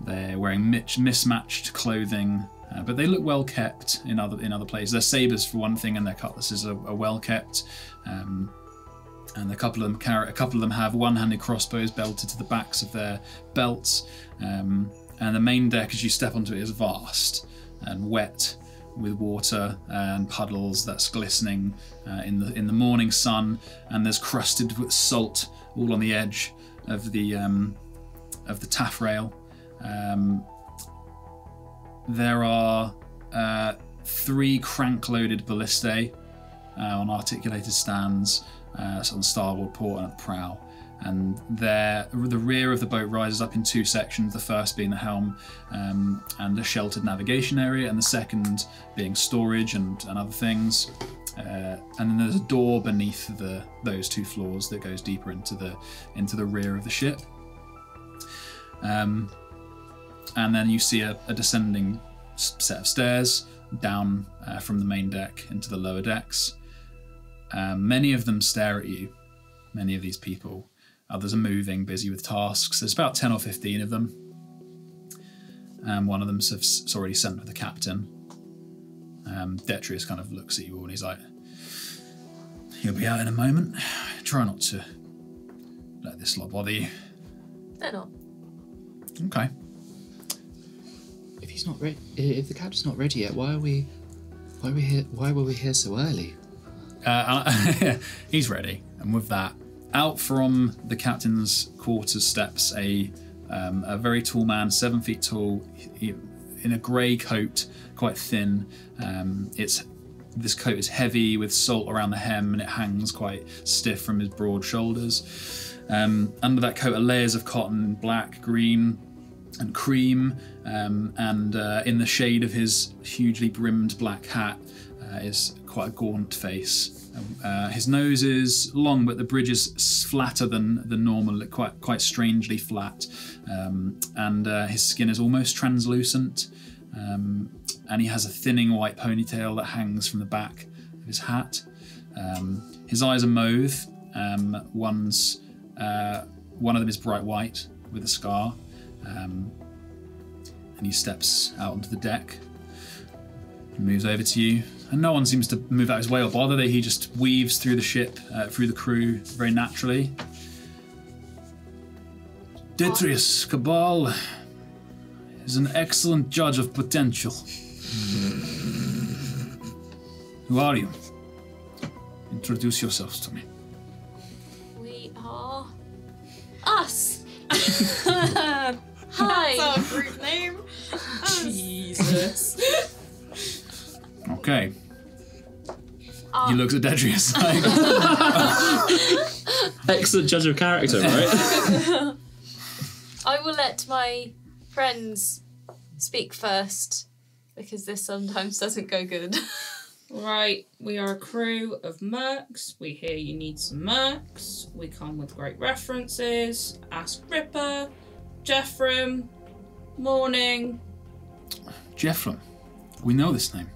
They're wearing mismatched clothing, but they look well kept in other places. Their sabers, for one thing, and their cutlasses are well kept. And a couple of them have one-handed crossbows belted to the backs of their belts. And the main deck, as you step onto it, is vast and wet with water and puddles that's glistening in the morning sun. And there's crusted with salt all on the edge of the taffrail. There are 3 crank-loaded ballistae on articulated stands. On the starboard port and at the prow, and the rear of the boat rises up in 2 sections, the first being the helm and a sheltered navigation area, and the second being storage and other things, and then there's a door beneath those 2 floors that goes deeper into the rear of the ship, and then you see a descending set of stairs down from the main deck into the lower decks. Many of them stare at you, many of these people. Others are moving, busy with tasks. There's about 10 or 15 of them. One of them's already sent for the captain. Detrius kind of looks at you all and he's like, "You'll be out in a moment. Try not to let this lot bother you." They're not. Okay. If he's not ready, if the captain's not ready yet, why were we here so early? He's ready, and with that, out from the captain's quarters steps a very tall man, 7 feet tall, in a grey coat, quite thin. This coat is heavy with salt around the hem, and it hangs quite stiff from his broad shoulders. Under that coat are layers of cotton, black, green, and cream, and in the shade of his hugely brimmed black hat is quite a gaunt face. His nose is long, but the bridge is flatter than normal, quite strangely flat, and his skin is almost translucent, and he has a thinning white ponytail that hangs from the back of his hat. His eyes are mauve. One of them is bright white with a scar, and he steps out onto the deck. He moves over to you, and no one seems to move out his way or bother. He just weaves through the ship, through the crew, very naturally. Detrius Cabal is an excellent judge of potential. Who are you? Introduce yourselves to me. We are us. Hi. That's our group name. Jesus. Okay. He looks at Detrius. Excellent judge of character, right? I will let my friends speak first, because this sometimes doesn't go good. Right, we are a crew of mercs. We hear you need some mercs. We come with great references. Ask Ripper, Jeffrem, Morning. Jeffrem. We know this name.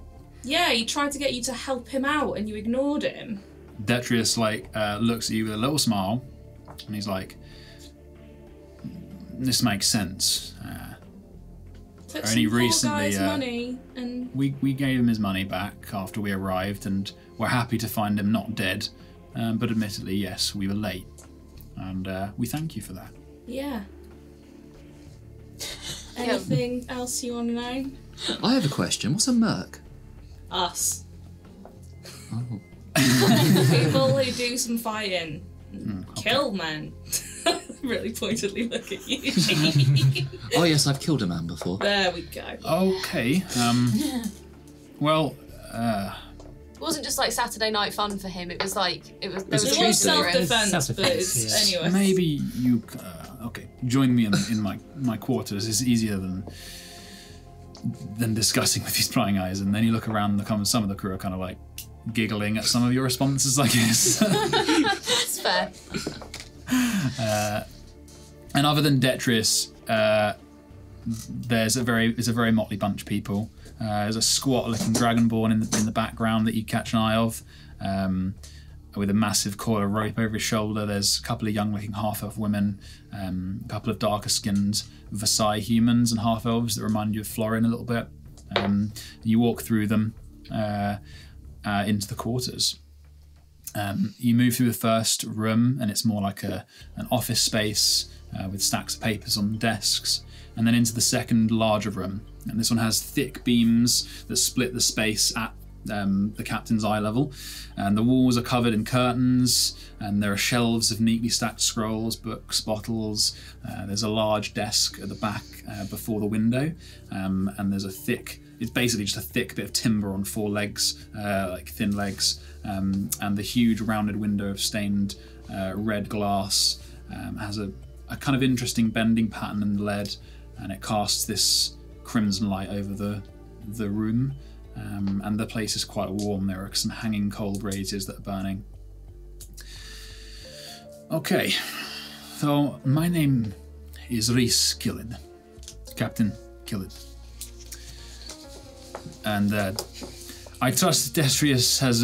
Yeah, he tried to get you to help him out and you ignored him. Detrius looks at you with a little smile, and he's like, "This makes sense. Took Only some poor recently, guy's money and We gave him his money back after we arrived, and we're happy to find him not dead. But admittedly, yes, we were late, and we thank you for that." yeah. Anything else you want to know? I have a question. What's a merc? Us. Oh. People who do some fighting. Kill men. Really pointedly look at you. Oh yes, I've killed a man before. There we go. Okay. Well. It wasn't just like Saturday night fun for him. It was like there was It was truth to it. self-defense, but Self-defense, it's, yes. anyway. Maybe you, join me in my quarters. It's easier than discussing with these prying eyes. And then you look around, some of the crew are kind of like, giggling at some of your responses, I guess. That's fair. And other than Detris, it's a very motley bunch of people. There's a squat-looking dragonborn in the background that you catch an eye of, with a massive coil of rope over his shoulder. There's a couple of young-looking half-elf women, a couple of darker-skinned Versailles humans and half-elves that remind you of Florin a little bit. You walk through them into the quarters. You move through the first room, and it's more like an office space with stacks of papers on desks, and then into the second larger room. And this one has thick beams that split the space at the captain's eye level, and the walls are covered in curtains, and there are shelves of neatly stacked scrolls, books, bottles. There's a large desk at the back before the window, and there's it's basically just a thick bit of timber on 4 legs, like thin legs, and the huge rounded window of stained red glass has a kind of interesting bending pattern in the lead, and it casts this crimson light over the room. And the place is quite warm. There are some hanging coal braziers that are burning. Okay, so my name is Rhys Killid, Captain Killid. And I trust Destrius has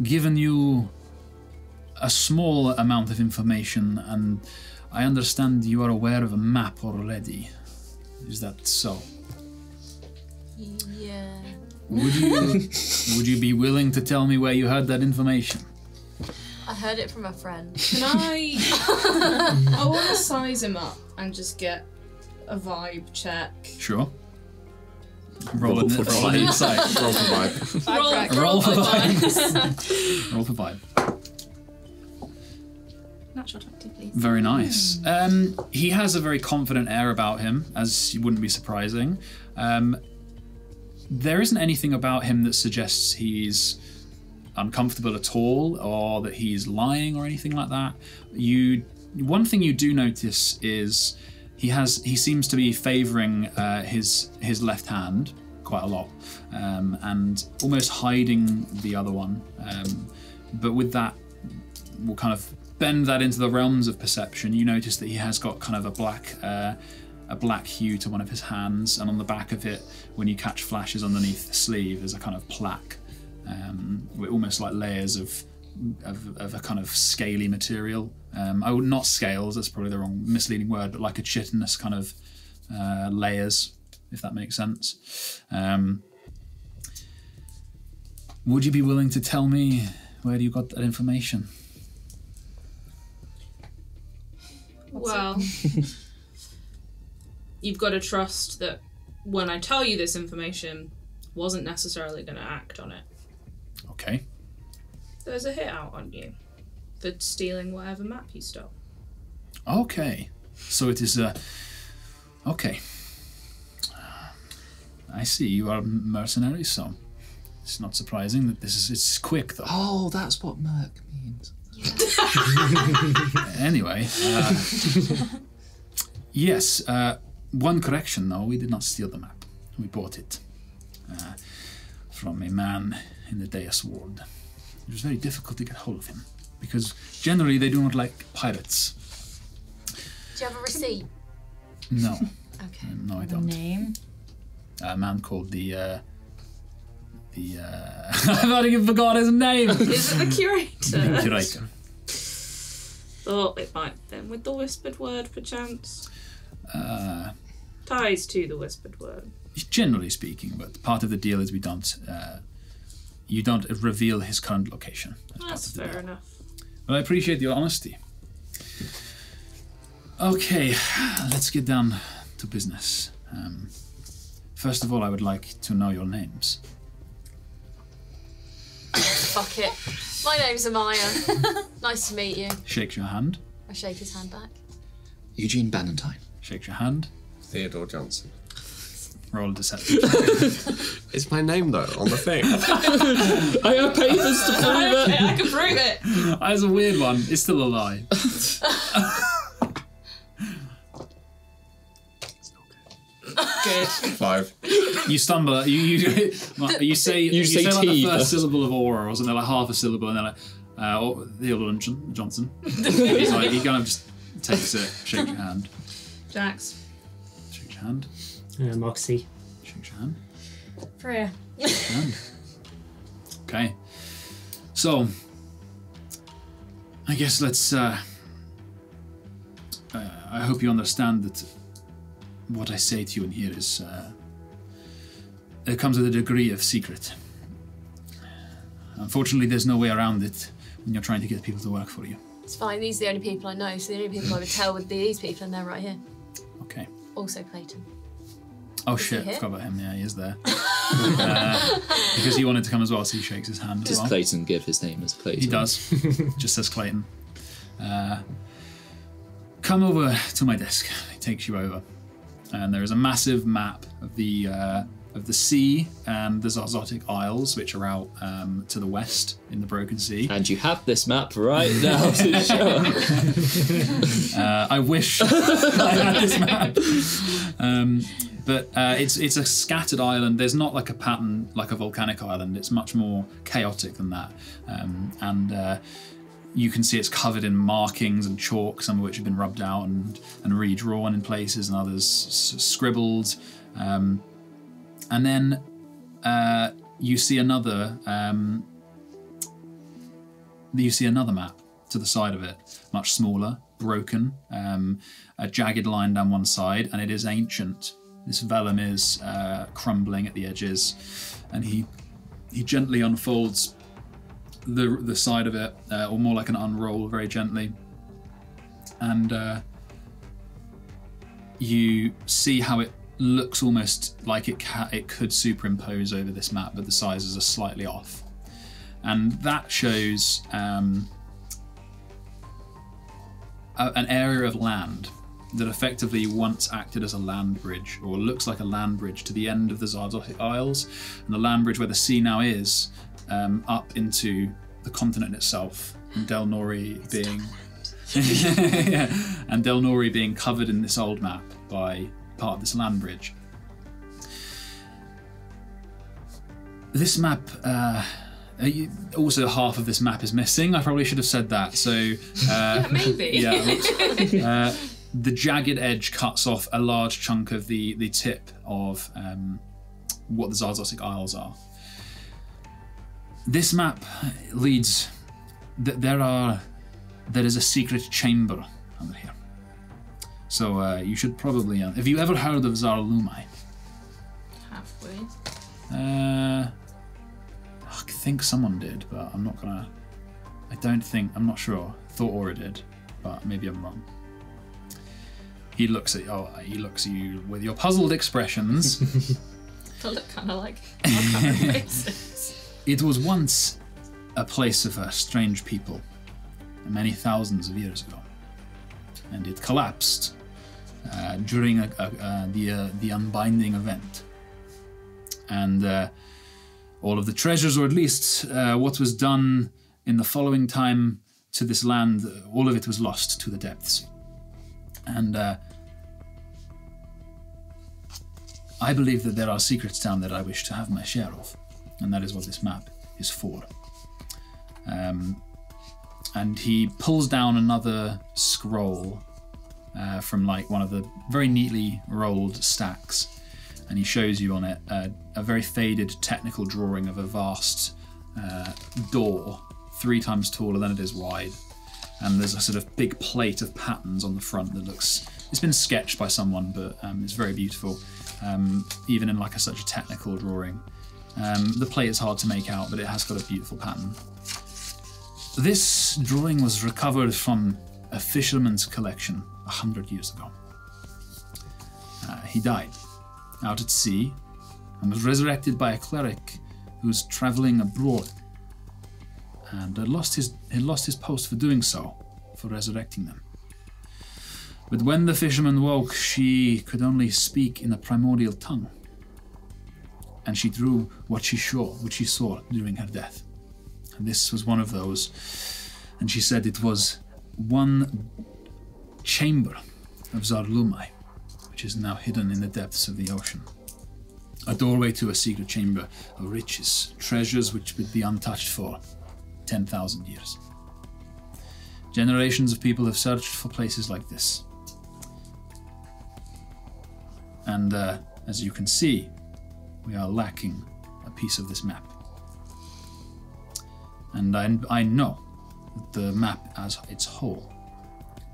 given you a small amount of information, and I understand you are aware of a map already. Is that so? Yeah. Would you be willing to tell me where you heard that information? I heard it from a friend. Can I want to size him up and just get a vibe check. Sure. Roll an insight. Roll for vibe. Roll for vibe. Roll for vibe. Natural 20, please. Very nice. He has a very confident air about him, as wouldn't be surprising. There isn't anything about him that suggests he's uncomfortable at all, or that he's lying or anything like that. One thing you do notice is he seems to be favouring his left hand quite a lot, and almost hiding the other one. But with that, we'll kind of bend that into the realms of perception. You notice that he has got kind of a black hue to one of his hands, and on the back of it, when you catch flashes underneath the sleeve, there's a kind of plaque with almost like layers of a kind of scaly material. Not scales, that's probably the wrong misleading word, but like a chitinous kind of layers, if that makes sense. Would you be willing to tell me where you got that information? Well, you've got to trust that when I tell you this information, wasn't necessarily going to act on it. Okay. There's a hit out on you for stealing whatever map you stole. Okay. So it is okay. I see, you are mercenaries, so it's not surprising that it's quick though. Oh, that's what merc means. Anyway, yes, one correction though, we did not steal the map. We bought it from a man in the Deus Ward. It was very difficult to get hold of him, because generally they do not like pirates. Do you have a receipt? No. Okay. No, I don't. Name? A man called I've already forgot his name. Is it the curator? The curator. Thought it might have been with the whispered word, perchance. Ties to the whispered word. Generally speaking, but part of the deal is you don't reveal his current location. That's fair enough. But I appreciate your honesty. Okay, let's get down to business. First of all, I would like to know your names. Fuck it. My name's Amaya. Nice to meet you. Shakes your hand. I shake his hand back. Eugene Bannatyne. Shakes your hand. Theodore Johnson. Roll a deception. It's my name though on the thing. I have papers to prove it. I can prove it. That's a weird one. It's still a lie. good. 5. You stumble. You say like the first syllable of aura or something, like half a syllable, and they're like, Theodore Johnson. He's like, he kind of just takes it, shakes your hand. Jax. Shakes your hand. Moxie. Shakes your hand. Freya. Shakes your hand. Okay. So, I guess let's. I hope you understand that what I say to you in here is. It comes with a degree of secret. Unfortunately, there's no way around it when you're trying to get people to work for you. It's fine, these are the only people I know, so the only people I would tell would be these people, and they're right here. Okay. Also Clayton. Oh Is he shit, I here? forgot about him. Yeah, he is there. Because he wanted to come as well, so he shakes his hand as Does well. Clayton give his name as Clayton? He does. Just says Clayton. Come over to my desk. He takes you over. And there is a massive map of the sea and the Zarzotic Isles, which are out to the west in the Broken Sea. And you have this map right now to show. I wish I had this map. But it's a scattered island. There's not like a pattern like a volcanic island. It's much more chaotic than that. You can see it's covered in markings and chalk, some of which have been rubbed out and redrawn in places, and others scribbled. And then you see another map to the side of it, much smaller, broken, a jagged line down one side, and it is ancient. This vellum is crumbling at the edges, and he gently unfolds the side of it, or more like an unroll, very gently, and you see how it looks almost like it could superimpose over this map, but the sizes are slightly off, and that shows an area of land that effectively once acted as a land bridge, or looks like a land bridge to the end of the Zarzotic Isles, and the land bridge where the sea now is, up into the continent itself, and Del Nori being and Del Nori being covered in this old map by part of this land bridge. This map, also half of this map is missing. I probably should have said that. So Maybe. yeah, the jagged edge cuts off a large chunk of the tip of what the Zarzotic Isles are. This map leads. There is a secret chamber under here. So you should probably. Have you ever heard of Zarlumai? Have we? I think someone did, but I'm not gonna. I'm not sure. Thought Aura did, but maybe I'm wrong. He looks at you with your puzzled expressions. They look kind of like our current faces. It was once a place of strange people, many thousands of years ago, and it collapsed during the unbinding event. And all of the treasures, or at least what was done in the following time to this land, all of it was lost to the depths. And I believe that there are secrets down there I wish to have my share of, and that is what this map is for. And he pulls down another scroll from like one of the very neatly rolled stacks, and he shows you on it a very faded technical drawing of a vast door, 3 times taller than it is wide. And there's a sort of big plate of patterns on the front that looks, it's been sketched by someone, but it's very beautiful, even in like such a technical drawing. The plate is hard to make out, but it has got a beautiful pattern. This drawing was recovered from a fisherman's collection 100 years ago. He died out at sea and was resurrected by a cleric who was travelling abroad, and had lost his post for doing so, for resurrecting them. But when the fisherman woke, she could only speak in a primordial tongue, and she drew what she saw during her death. And this was one of those, and she said it was one chamber of Zarlumai, which which is now hidden in the depths of the ocean. A doorway to a secret chamber of riches, treasures which would be untouched for 10,000 years. Generations of people have searched for places like this. And as you can see, we are lacking a piece of this map. And I know that the map as its whole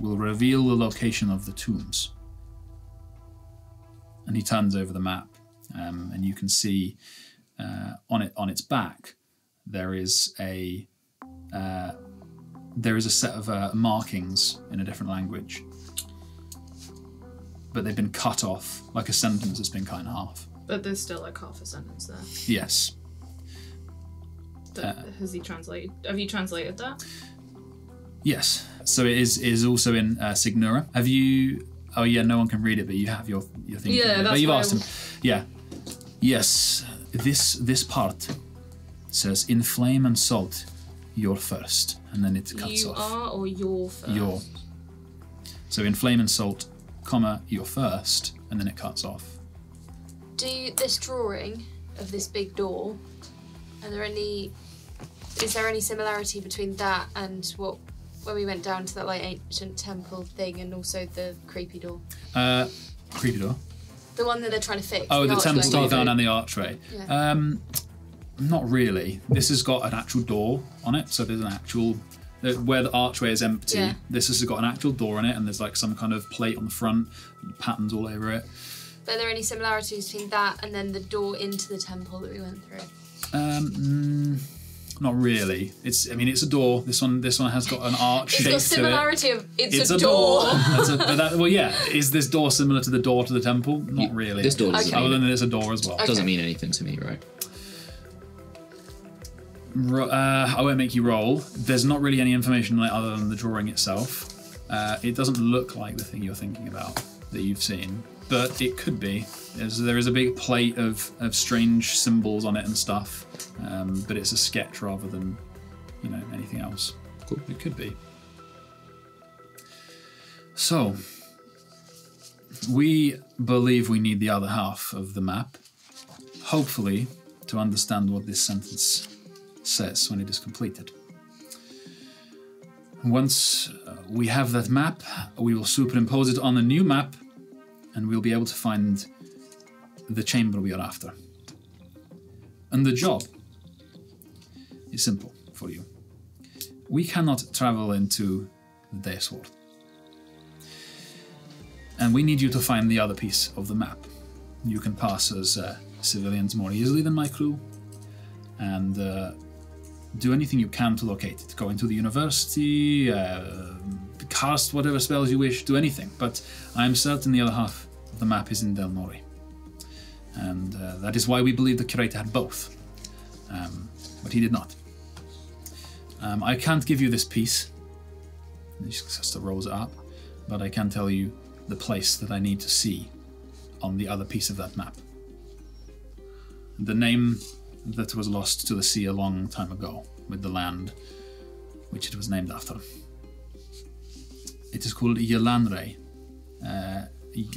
will reveal the location of the tombs. And he turns over the map, and you can see on its back there is a set of markings in a different language, but they've been cut off, like a sentence that's been cut in half. But there's still like half a sentence there. Yes. Has he translated? Have you translated that? Yes. So it is also in Signora. Have you? Oh yeah, no one can read it, but you have your thing. Yeah, that's but you've why asked him. Yeah. Yes. This part says in flame and salt, you're first, and then it cuts you off. You are, or you're first. You're. So in flame and salt, comma, you're first, and then it cuts off. This drawing of this big door, is there any similarity between that and when we went down to that like ancient temple thing, and also the creepy door? Creepy door? The one that they're trying to fix. Oh, the temple door down and the archway. Yeah. Not really. This has got an actual door on it, so there's an actual... Where the archway is empty, yeah. This has got an actual door in it, and there's like some kind of plate on the front, patterns all over it. But are there any similarities between that and then the door into the temple that we went through? Not really. It's a door. This one has got an arch shape to it. It's got similarity of it's a door. Well, yeah. Is this door similar to the door to the temple? Not really. This door doesn't other than it's a door as well. Doesn't mean anything to me, right? I won't make you roll. There's not really any information on it other than the drawing itself. It doesn't look like the thing you're thinking about that you've seen, but it could be. There is a big plate of strange symbols on it and stuff, but it's a sketch rather than, anything else. Cool. It could be. So, we believe we need the other half of the map, hopefully, to understand what this sentence says when it is completed. Once we have that map, we will superimpose it on a new map, and we'll be able to find the chamber we are after. And the job is simple for you. We cannot travel into the Deus World. And we need you to find the other piece of the map. You can pass as civilians more easily than my crew, and do anything you can to locate it. Go into the university, cast whatever spells you wish, do anything. But I am certain the other half of the map is in Del Nori. And that is why we believe the curator had both. But he did not. I can't give you this piece. He just rolls it up. But I can tell you the place that I need to see on the other piece of that map. The name that was lost to the sea a long time ago, with the land which it was named after. It is called Yelanre,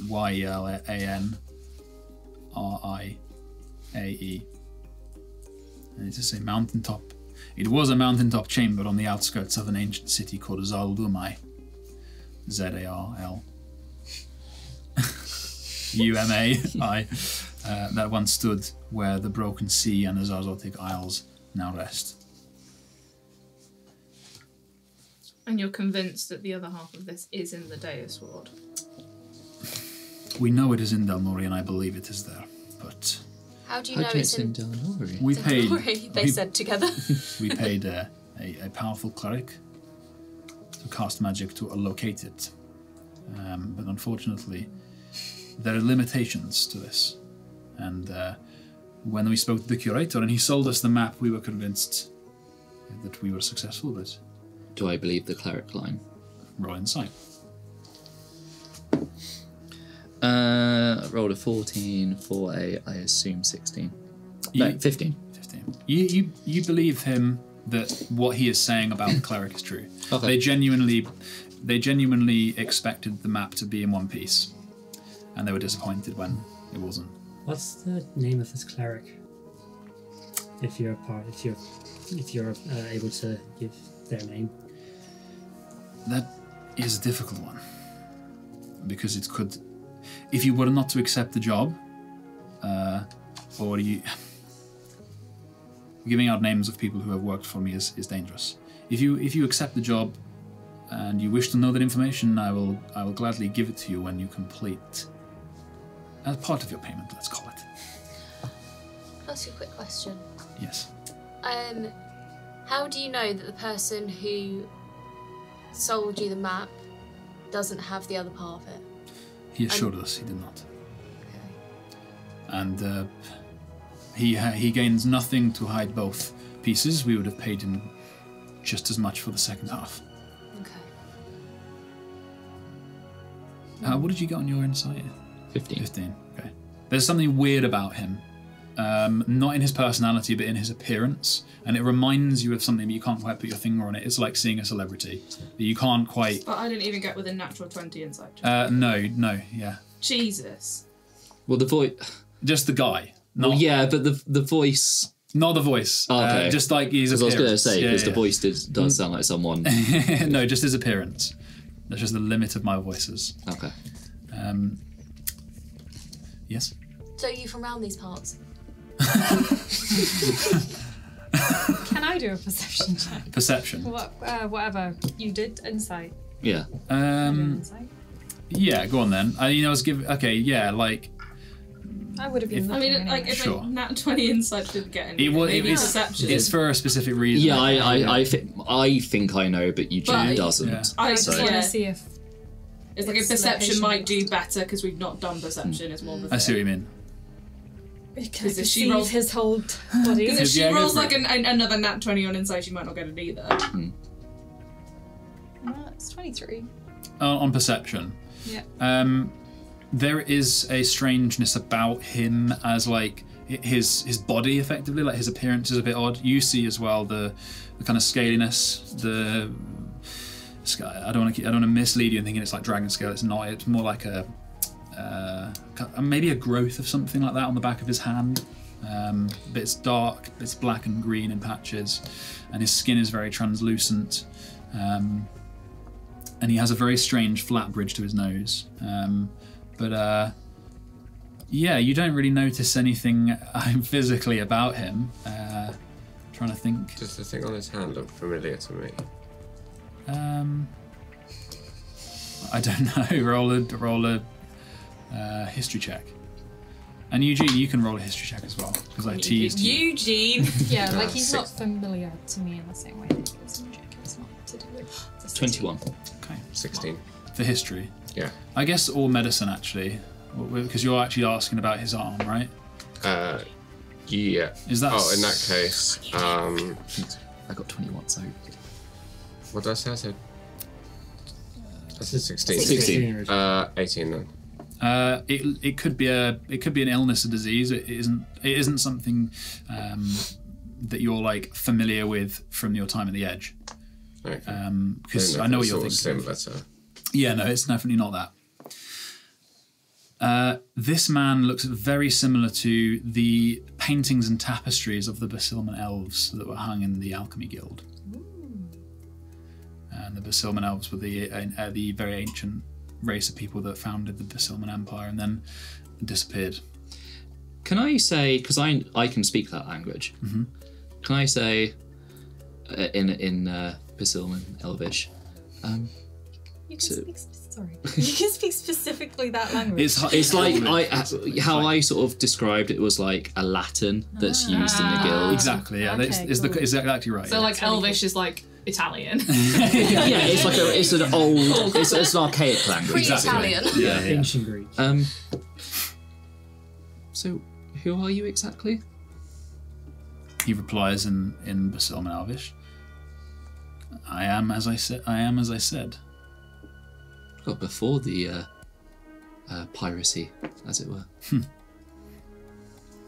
Y-E-L-A-N-R-I-A-E. And it is a mountaintop. It was a mountaintop chamber on the outskirts of an ancient city called Zaldumai. Z-A-R-L. U-M-A-I. That once stood where the Broken Sea and the Zarzotic Isles now rest. And you're convinced that the other half of this is in the Deus World? We know it is in Del Nori, and I believe it is there, but... How do you know it's in Del Nori? We paid... They said together. We paid a powerful cleric to cast magic to locate it. But unfortunately, there are limitations to this. And when we spoke to the curator and he sold us the map, we were convinced that we were successful with it. Do I believe the cleric line? Roll insight. Rolled a 14 for I assume 16. No, 15. 15. You believe him that what he is saying about the cleric is true. Okay. They genuinely expected the map to be in one piece. and they were disappointed when it wasn't. What's the name of this cleric? If you're able to give their name. That is a difficult one, because it could, if you were not to accept the job, or giving out names of people who have worked for me is dangerous. If you accept the job and you wish to know that information, I will gladly give it to you when you complete, as part of your payment, let's call it. Can I ask you a quick question? Yes. How do you know that the person who sold you the map doesn't have the other part of it? He assured us he did not. Okay. And he gains nothing to hide both pieces. We would have paid him just as much for the second half. Okay. What did you get on your insight? 15. 15, okay. There's something weird about him. Not in his personality, but in his appearance. And it reminds you of something, but you can't quite put your finger on it. It's like seeing a celebrity. That you can't quite... But I didn't even get within natural 20 insight check. No, yeah. Jesus. Well, the voice... Just the guy. Not, Well, yeah, but the voice... Not the voice. Oh, okay. Just like his Because I was appearance. going to say, because the Yeah. voice does sound like someone... No, just his appearance. That's just the limit of my voices. Okay. Yes? So are you from around these parts? Can I do a perception check? Perception. Whatever you did, insight. Yeah. Insight. Yeah, go on then. I was giving... Okay, yeah, like... I would have been. I mean, looking like, anyway. if Sure. a nat 20 insight didn't get anything, maybe it's perception. for a specific reason. Yeah, I think I know, but Eugene But- doesn't. Yeah. I just So- want Yeah. to see if It's like a It's perception location. might do better because we've not done perception. Is more the thing. I see what you mean. can I Because if she perceive rolls- his whole body. Because if she Yeah, go rolls for like it. another nat 20 on insight, she might not get it either. It's 23. On perception. Yeah. There is a strangeness about him as like his body effectively, like his appearance is a bit odd. You see as well the kind of scaliness, I don't want to mislead you in thinking it's like dragon scale. It's not. It's more like a maybe a growth of something like that on the back of his hand. But it's dark, it's black and green in patches, and his skin is very translucent. And he has a very strange flat bridge to his nose. But yeah, you don't really notice anything physically about him. Trying to think. Does the thing on his hand look familiar to me? I don't know. Roll a history check. And Eugene, you can roll a history check as well because I teased you. Eugene. Yeah, like he's not 6. familiar to me in the same way that he was in Jacob. It's not to do with the city. 21. Okay. 16. For history. Yeah. I guess all medicine actually, because you're actually asking about his arm, right? Yeah. Is that? Oh, in that case, I got 21, so... what did I say? I said 16. 16. 18 then. It could be an illness, a disease. It isn't something that you're like familiar with from your time at the Edge. Okay. Because I know what you're sort thinking. of similar to. Yeah, no, it's definitely not that. This man looks very similar to the paintings and tapestries of the Basilman elves that were hung in the Alchemy Guild. And the Basilman elves were the very ancient race of people that founded the Basilman Empire and then disappeared. Can I say, because I can speak that language, can I say in Basilman Elvish, You can So- speak. Sorry. You can speak specifically that language. It's like how I sort of described it was like a Latin that's used in the guild. Exactly, yeah, Okay, it's cool. exactly right. So yeah. like Elvish is like Italian. Yeah, it's an old, it's an archaic language. Pre-Italian. yeah. Ancient Greek. So who are you exactly? He replies in Basilman Elvish. I am as I said. Well, before the piracy, as it were.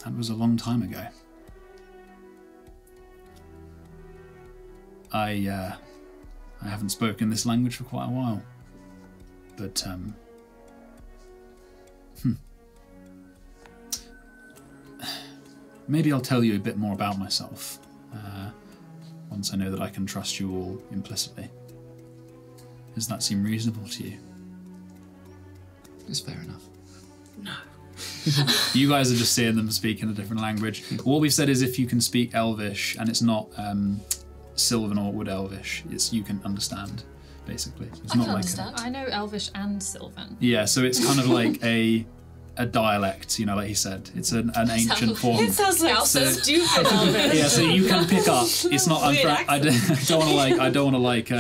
That was a long time ago. I haven't spoken this language for quite a while, but Maybe I'll tell you a bit more about myself once I know that I can trust you all implicitly. Does that seem reasonable to you? It's fair enough. No. You guys are just seeing them speak in a different language. What we've said is if you can speak Elvish, and it's not Sylvan or Wood Elvish, it's you can understand, basically. It's I not can like understand. I know Elvish and Sylvan. Yeah, so it's kind of like a dialect, you know, like he said. It's an ancient form. It sounds like so stupid. Yeah, so you can pick up. It's not. I don't want to like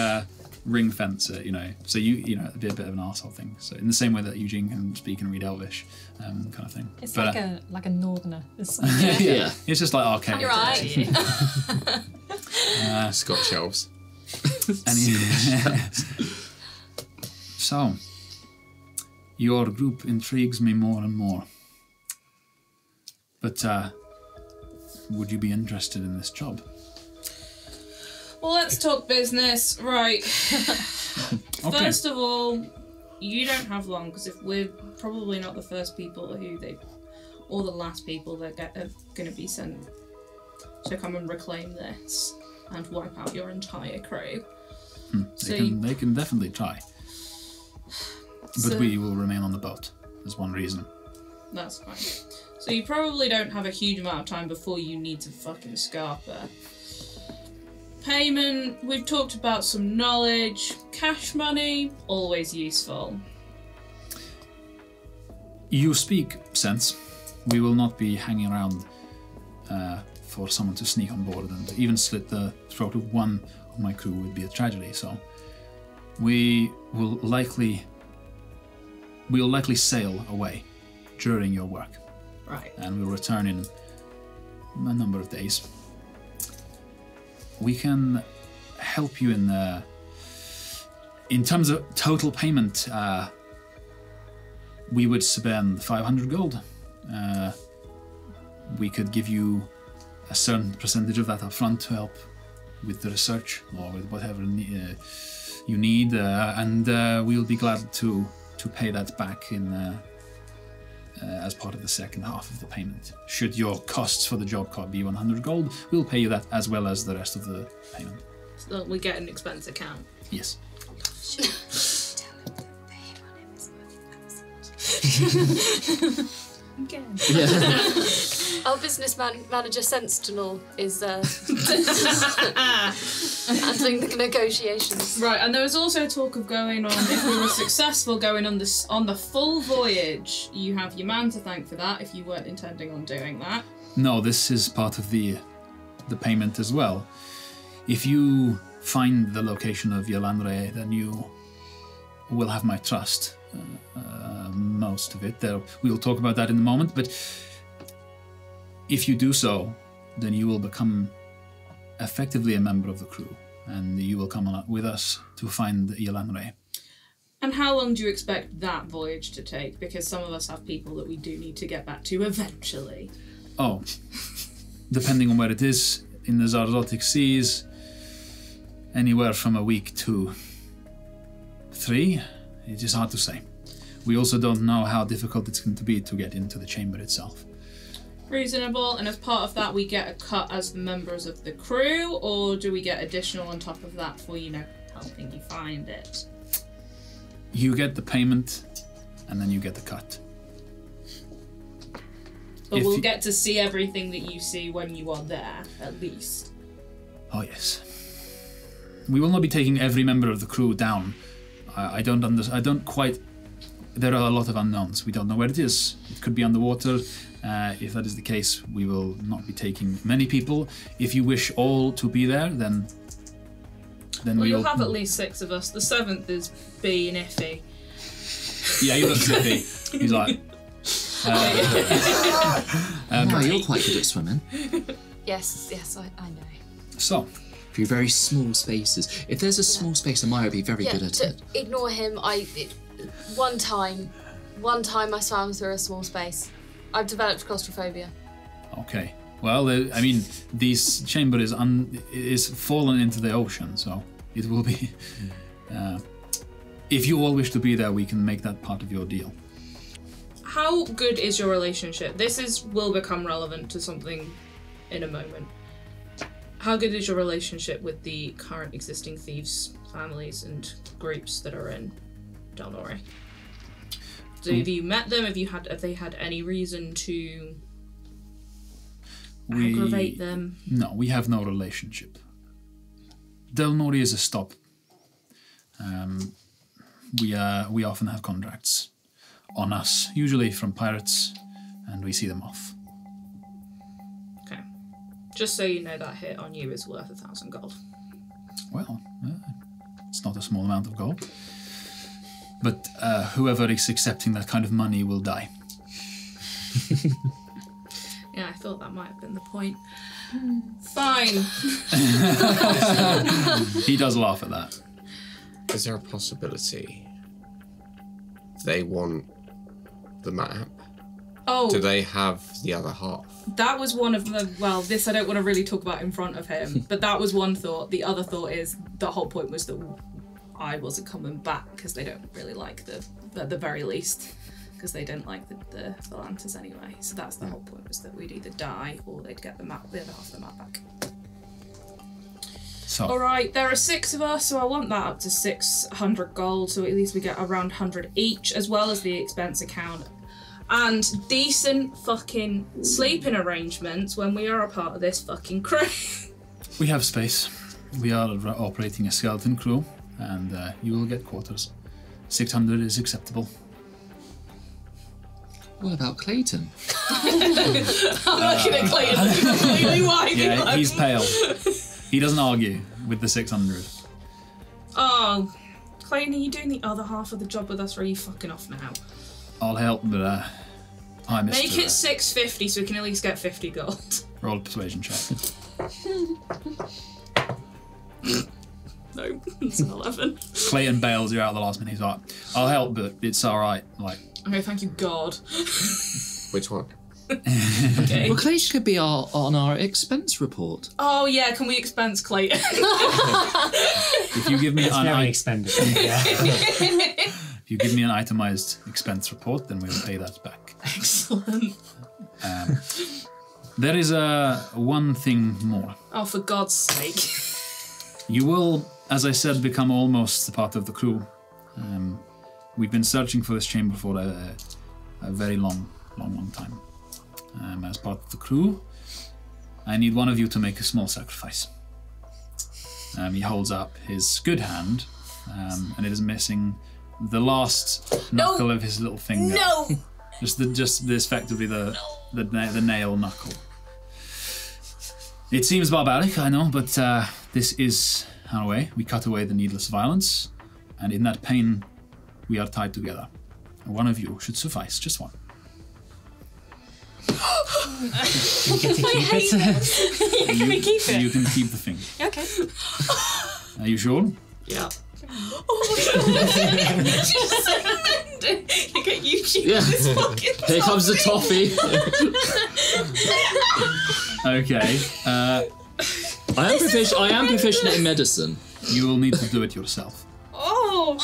ring fence it, you know. So you know, it'd be a bit of an arsehole thing. So in the same way that Eugene can speak and read Elvish, kind of thing. It's but, like a northerner. It's yeah, it's just like archaic. You're right. Scotch elves. So, your group intrigues me more and more. But would you be interested in this job? Well, let's talk business. Right. Okay. First of all, you don't have long, because if we're probably not the first people or the last people that are going to be sent to come and reclaim this and wipe out your entire crew. They can definitely try. But we will remain on the boat. There's one reason. That's fine. So you probably don't have a huge amount of time before you need to fucking scarper. Payment, we've talked about some knowledge. Cash money, always useful. You speak sense. We will not be hanging around for someone to sneak on board, and even slit the throat of one of my crew would be a tragedy. So we'll likely sail away during your work. Right. And we'll return in a number of days. We can help you in terms of total payment. We would spend 500 gold. We could give you a certain percentage of that up front to help with the research or with whatever you need, and we'll be glad to pay that back in as part of the second half of the payment. Should your costs for the job be 100 gold, we'll pay you that as well as the rest of the payment. So we get an expense account. Yes. Again. Our business manager Sentinel is handling the negotiations. Right, and there was also talk of going on, if we were successful, going on the full voyage. You have your man to thank for that if you weren't intending on doing that. No, this is part of the payment as well. If you find the location of Ylandre, then you will have my trust. Most of it. We'll talk about that in a moment, but if you do so, then you will become effectively a member of the crew, and you will come on with us to find Ylandre. And how long do you expect that voyage to take? Because some of us have people that we do need to get back to eventually. Oh, depending on where it is in the Zarzotic Seas, anywhere from a week to 3. It is hard to say. We also don't know how difficult it's going to be to get into the chamber itself. Reasonable, and as part of that we get a cut as the members of the crew, or do we get additional on top of that for, helping you find it? You get the payment, and then you get the cut. But we'll get to see everything that you see when you are there, at least. Oh yes. We will not be taking every member of the crew down. I don't quite... There are a lot of unknowns. We don't know where it is. It could be underwater. If that is the case, we will not be taking many people. If you wish all to be there, then you'll have at least 6 of us. The 7th is being iffy. Yeah, he looks iffy. He's like... No, you're quite good at swimming. Yes, I know. So... For very small spaces. If there's a small space, Amaya would be very good at it. Ignore him. One time I swam through a small space. I've developed claustrophobia. Okay. Well, this chamber is fallen into the ocean, so it will be... if you all wish to be there, we can make that part of your deal. how good is your relationship? Will become relevant to something in a moment. How good is your relationship with the current existing thieves, families, and groups that are in Delnori? So have you met them? Have they had any reason to aggravate them? No, we have no relationship. Delnori is a stop. We often have contracts on us, usually from pirates, and we see them off. Okay. Just so you know, that hit on you is worth 1,000 gold. Well, it's not a small amount of gold. But whoever is accepting that kind of money will die. Yeah, I thought that might have been the point. Fine. He does laugh at that. Is there a possibility they want the map? Oh. Do they have the other half? That was one of the, well, this I don't want to really talk about in front of him, but that was one thought. The other thought is the whole point was that I wasn't coming back because they don't really like at the very least, because they didn't like the Lantas anyway. So that's the whole point, was that we'd either die or they'd get the other half of the map back. So. All right, there are 6 of us, so I want that up to 600 gold, so at least we get around 100 each, as well as the expense account. And decent fucking sleeping arrangements when we are a part of this fucking crew. We have space. We are operating a skeleton crew, and you will get quarters. 600 is acceptable. What about Clayton? I'm looking at Clayton completely wide. Yeah, he's pale. He doesn't argue with the 600. Oh, Clayton, are you doing the other half of the job with us, or are you fucking off now? I'll help, but I missed Make it 650 so we can at least get 50 gold. Roll a persuasion check. No, it's an 11. Clayton bails you out at the last minute. He's like, I'll help, but it's alright. Like, okay, thank you, God. Which one? Okay. Well, Clayton could be on our expense report. Oh yeah, can we expense Clayton? if you give me very expensive. Yeah. If you give me an itemized expense report, then we'll pay that back. Excellent. There is one thing more. Oh, for God's sake. You will, as I said, become almost a part of the crew. We've been searching for this chamber for a very long time. As part of the crew, I need one of you to make a small sacrifice. He holds up his good hand, and it is missing the last knuckle of his little finger. No! just this effectively the nail knuckle. It seems barbaric, I know, but this is our way. We cut away the needless violence, and in that pain, we are tied together. One of you should suffice, just one. You get to keep it. Can we keep it? You can keep the finger. Okay. Are you sure? Yeah. Oh my God. Just amended. Look at you cheating this fucking toffee. Here comes the toffee. Okay. I am proficient in medicine. You will need to do it yourself. Oh,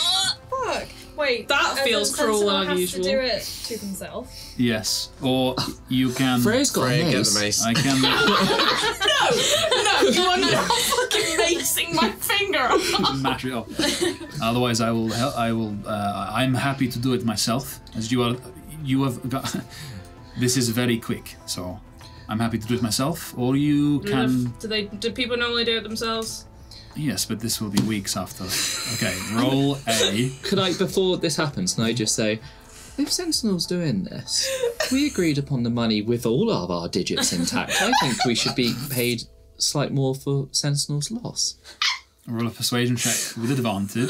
fuck. Wait, That feels cruel and unusual. Has to do it to themselves. Yes, or you can. Freya's got Freya, a get mace. the mace. I can. No, you are not fucking macing my finger off. Mash it off. Otherwise, I will. I'm happy to do it myself, as you are. You have got. This is very quick, so I'm happy to do it myself. Or you can. Do people normally do it themselves? Yes, but this will be weeks after. Okay, roll a. Could I, before this happens, can I just say, if Sentinel's doing this, we agreed upon the money with all of our digits intact. I think we should be paid slight more for Sentinel's loss. Roll a persuasion check with advantage.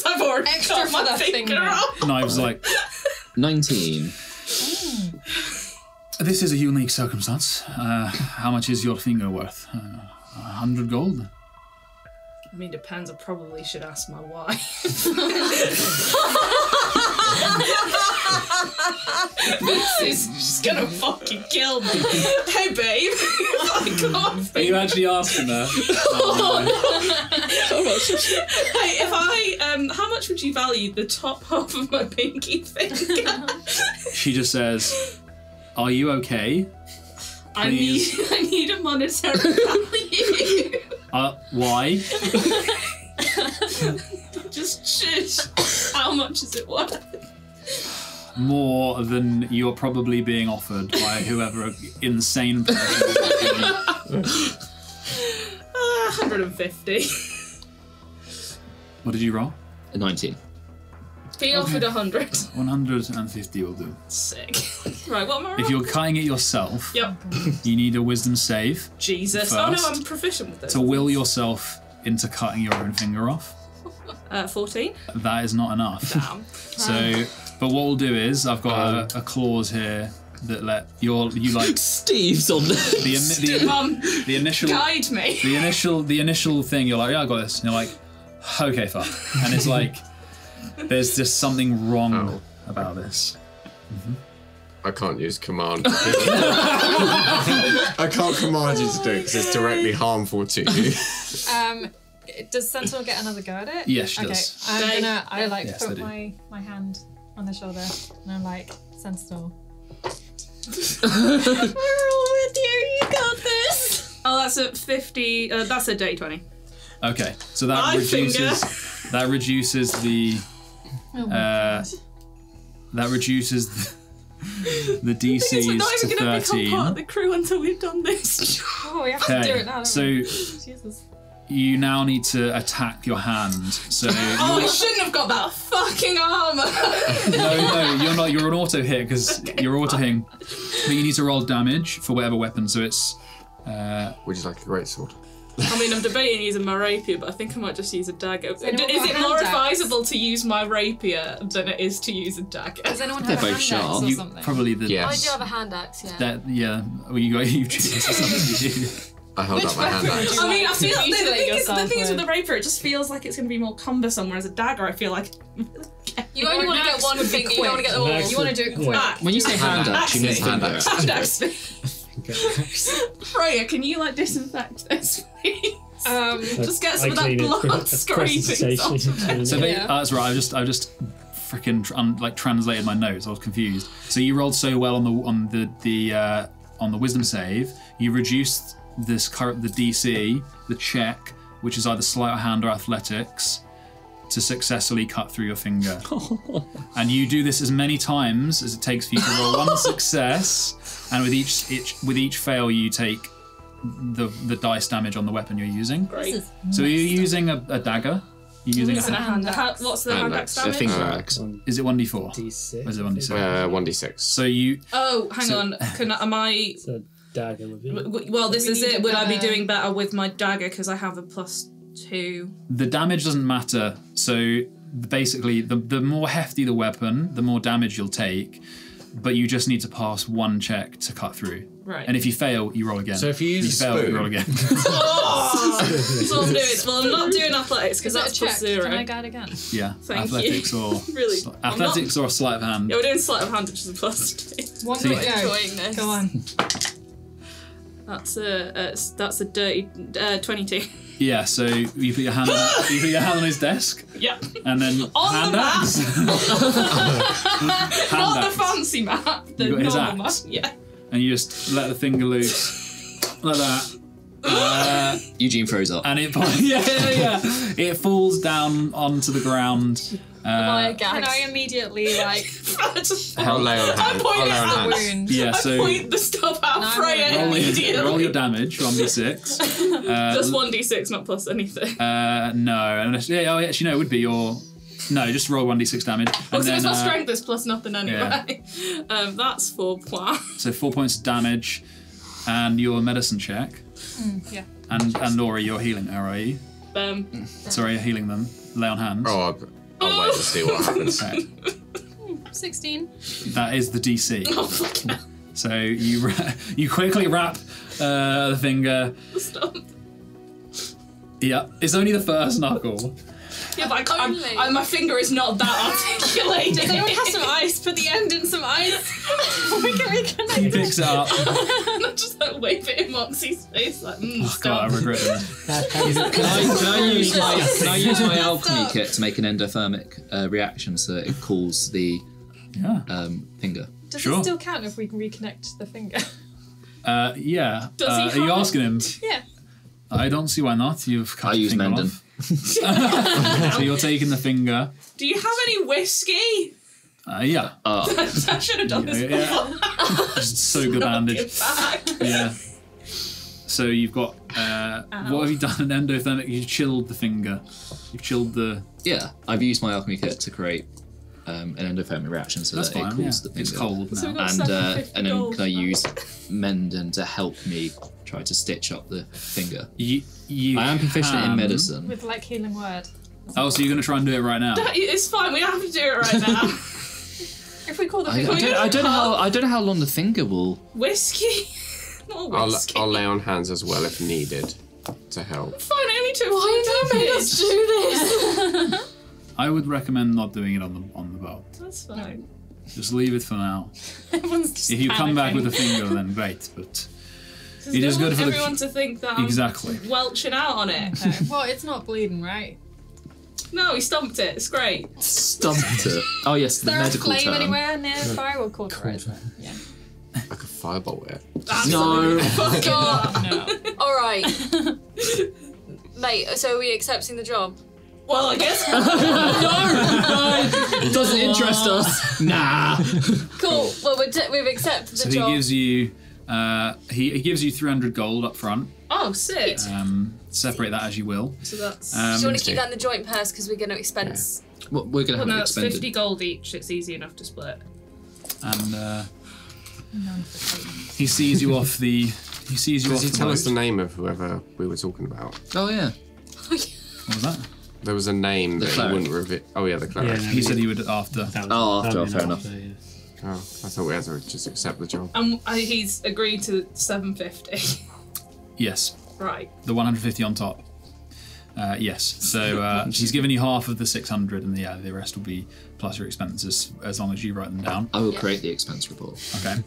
I've already Extra cut for my that finger finger. off. Knives like. 19. This is a unique circumstance. How much is your finger worth? 100 gold? I mean, depends. I probably should ask my wife. This is just gonna fucking kill me. Hey, babe. I can't Are you actually asking her? Oh, if I, how much would you value the top half of my pinky finger? She just says, "Are you okay? I need a monetary value. Why? Just shush. How much is it worth? More than you're probably being offered by whoever insane person. 150. What did you roll? A 19. He offered 100. 150 will do. Sick. Right, what am I rolling? If you're cutting it yourself, Yep. you need a wisdom save Jesus. first Oh no, I'm proficient with this. to will yourself into cutting your own finger off. 14. That is not enough. Damn. So, but what we'll do is, I've got a clause here that you like Steve's on this. the initial Guide me. the initial thing. You're like, yeah, I got this. And you're like, okay, fuck. And it's like, there's just something wrong about this. I can't use command. I can't command you to do it because it's directly harmful to you. Does Sentinel get another go at it? Yes, she Okay, does. I Yes, put they do. my hand on their shoulder and I'm like, Sentinel. We're all with you. You got this. Oh, that's a 50. That's a day 20. Okay, so that My reduces the Oh my God. that reduces the DCs We're not to even going to become 13. part of the crew until we've done this. Oh, we have to do it now. don't So we? Jesus. you now need to attack your hand. So Oh, I shouldn't have got that fucking armor. no, you're not. You're an auto hit because you're auto hitting. But you need to roll damage for whatever weapon. So it's Would you like a greatsword? I mean, I'm debating using my rapier, but I think I might just use a dagger. Is anyone got it a more hand axe? advisable to use my rapier than it is to use a dagger? Does anyone They're have a both hand sharp. axe or you something? probably the I Yes. do have a hand axe, yeah. that yeah. Well, you choose. I held up my hand axe. I mean, I feel the mutilate thing is yourself with with? the rapier, it just feels like it's going to be more cumbersome, whereas a dagger, I feel like. You only want to get one finger, you don't want to get them all. Max You want to do it quick. Ah, When you say hand axe, you mean Hand finger axe. axe. Hand axe. Freya, can you disinfect this, please? Just get some of that blood scraping off. So that's right. I've just freaking translated my notes. I was confused. So you rolled so well on the wisdom save. You reduced the DC, the check, which is either sleight of hand or athletics, to successfully cut through your finger. And you do this as many times as it takes for you to roll one success, and with each fail you take the dice damage on the weapon you're using. Great. So you're using a dagger. You're using What's the hand axe A damage? finger axe. Is it 1d4? D6. Or is it 1d6? 1d6. So you Oh, hang on. Am I? It's a dagger with you. Well, this We is need it. a Would I be better- doing better with my dagger because I have a +2? the damage doesn't matter. So basically, the more hefty the weapon, the more damage you'll take. But you just need to pass one check to cut through. Right. And if you fail, you roll again. So if you use a fail, you spoon- roll again. That's what I'm doing. Well, I'm not doing athletics because Is it a that's check? +0. Can I guide again? Yeah. Thank athletics you. or Really? I'm not- athletics or a sleight of hand. Yeah, we're doing sleight of hand, which is a +2. One So go. you- Enjoying this. Go on. That's a dirty 22. Yeah. So you put your hand on his desk, Yep. and then On hand the axe. Not Hand the axe. fancy map. The You got his normal map. axe? Yeah. And you just let the finger loose like that. Eugene throws up. And it it falls down onto the ground. My Can I immediately I'll lay on hand. I'll lay on the hand. wound? Yeah, so Point the stuff out No, Freya roll immediately. roll your damage, 1d6. Just 1d6, not plus anything. No, actually no, it would be your. No, just roll 1d6 damage. Well, And so then, my strength is plus nothing anyway. That's 4 points. so 4 points of damage, and your medicine check. Yeah. And Laura, you're healing her, are you? Sorry, you're healing them. Lay on hands. Oh, I'll wait to see what happens. Okay. 16. That is the DC. Oh, fucking hell. So you quickly wrap the finger. Stop. Yeah, it's only the first knuckle. Yeah, but Only. my finger is not that articulated. Does anyone have some ice? Put the end in some ice. We can reconnect. He picks it up. And I just like wave it in Moxie's face, like, Oh god, I regret it. Can I use my alchemy kit to make an endothermic reaction so that it cools the finger? Does Sure. it still count if we can reconnect the finger? Yeah. Does he are you have- asking him? Yeah. I don't see why not. You've cut I the use finger Mendon. off. So you're taking the finger. do you have any whiskey? Yeah. I should have done this before. Just so good bandage. Get back. Yeah. So you've got what have you done? An endothermic. You chilled the finger. You've chilled the. Yeah, I've used my alchemy kit to create an endothermic reaction so That's that fine. it cools Yeah. the finger. It's cold So now. we've got And 750 and then gold. can I use Mendon to help me try to stitch up the finger? You I am proficient in can- medicine. With like healing word. Oh, so you're going to try and do it right now? It's fine, we don't have to do it right now. If we call the I finger. don't know how long the finger will. Whiskey? More I'll whiskey. lay on hands as well if needed to help. Fine, I only took Why two did you make us do this? I would recommend not doing it on the boat. That's fine. Just leave it for now. Everyone's just If you come back with a panicking. finger, then great. But Because It is don't good want for the- everyone to think that I'm Exactly. welching out on it. Okay. Well, it's not bleeding, right? No, he stomped it. It's great. Stumped it. Oh yes, Is the there a medical flame term. anywhere nearby? We'll cauterize it. Yeah. I could firebolt it. No. Fuck off. No. All right, mate. So are we accepting the job? Well, I guess. No, it doesn't interest us. Nah. Cool. Well, we've accepted the so job. he gives you he gives you 300 gold up front. Oh, sick. Separate that as you will. So that's. Do you want to Okay. keep that in the joint purse because we're going to expense? Well, we're gonna Well, have no, it that's expended. 50 gold each. It's easy enough to split. And None for Satan. he sees you off the. He sees you Does off he the tell boat. us the name of whoever we were talking about? Oh yeah. What was that? There was a name The that he cleric. wouldn't reveal. Oh yeah, the cleric. Yeah, no, He said he would after. That was, Oh, that after, was fair enough, enough. yeah. Oh, I thought we had to just accept the job. He's agreed to 750. Yes, Right. the 150 on top. Yes. So he's given you half of the 600, and the rest will be plus your expenses as long as you write them down. I will create the expense report. Okay.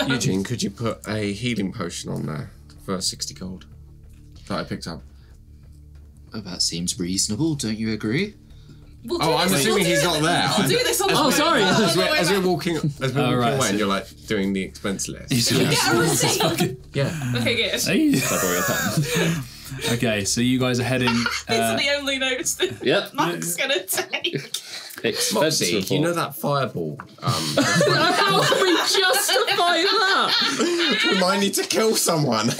Eugene, could you put a healing potion on there for 60 gold that I picked up? Oh, that seems reasonable. Don't you agree? We'll Oh, do I'm this- assuming we'll he's do not it- there. We'll do this on the Oh, way. sorry. On the As we're, way as we're back. walking, right, away, so- and you're like doing the expense list. Get a receipt. Yeah. Okay, good. Hey. I borrow your pen? Okay, so you guys are heading. These are the only notes that Yep. Mark's gonna take. Expense Moxie, report. you know that fireball? How can we justify that? Remind me to kill someone.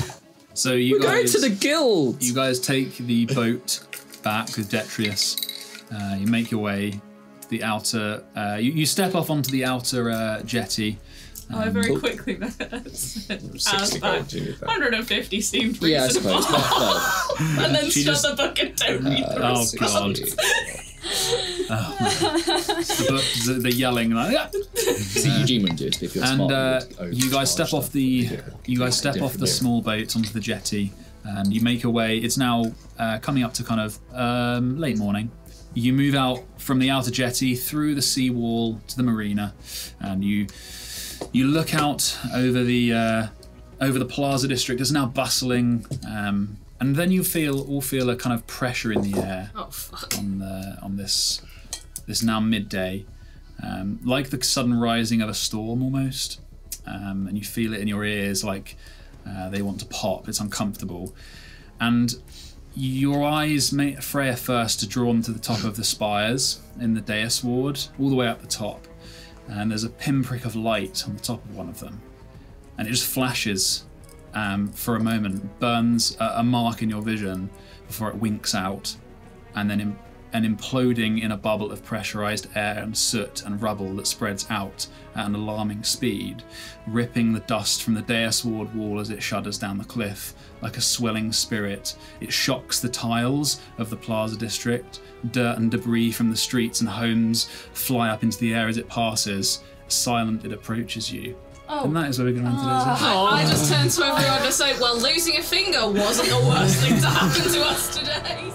So you Go guys. to the guild. You guys take the boat back with Detrius. You make your way to the outer. You step off onto the outer jetty. I very quickly said, 60 gold, do you need that? 150 seemed reasonable. Yeah, I suppose. Well, And then She shut just- the book and don't read the Oh rest. god. The yelling like. "Ah!" see, Eugene wouldn't do it if he was And smart. He would you guys step overcharge off the Different. small boat onto the jetty, and you make your way. It's now coming up to kind of late morning. You move out from the outer jetty through the seawall to the marina, and you look out over the plaza district. It's now bustling, and then you all feel a kind of pressure in the air Oh, fuck. on this now midday, like the sudden rising of a storm almost, and you feel it in your ears like they want to pop. It's uncomfortable, and your eyes, Freya first, are drawn to the top of the spires in the dais ward, all the way up the top, and there's a pinprick of light on the top of one of them, and it just flashes for a moment, burns a mark in your vision before it winks out, and then imploding in a bubble of pressurized air and soot and rubble that spreads out at an alarming speed, ripping the dust from the dais ward wall as it shudders down the cliff like a swelling spirit. It shocks the tiles of the plaza district. Dirt and debris from the streets and homes fly up into the air as it passes. Silent, it approaches you. Oh. And that is where we're going to end today's episode. I just turned to everyone to say, well, losing a finger wasn't the worst thing to happen to us today.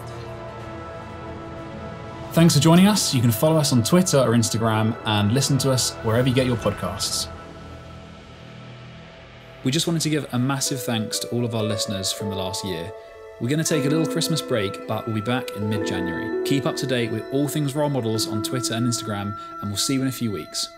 Thanks for joining us. You can follow us on Twitter or Instagram and listen to us wherever you get your podcasts. We just wanted to give a massive thanks to all of our listeners from the last year. We're going to take a little Christmas break, but we'll be back in mid-January. Keep up to date with all things role models on Twitter and Instagram, and we'll see you in a few weeks.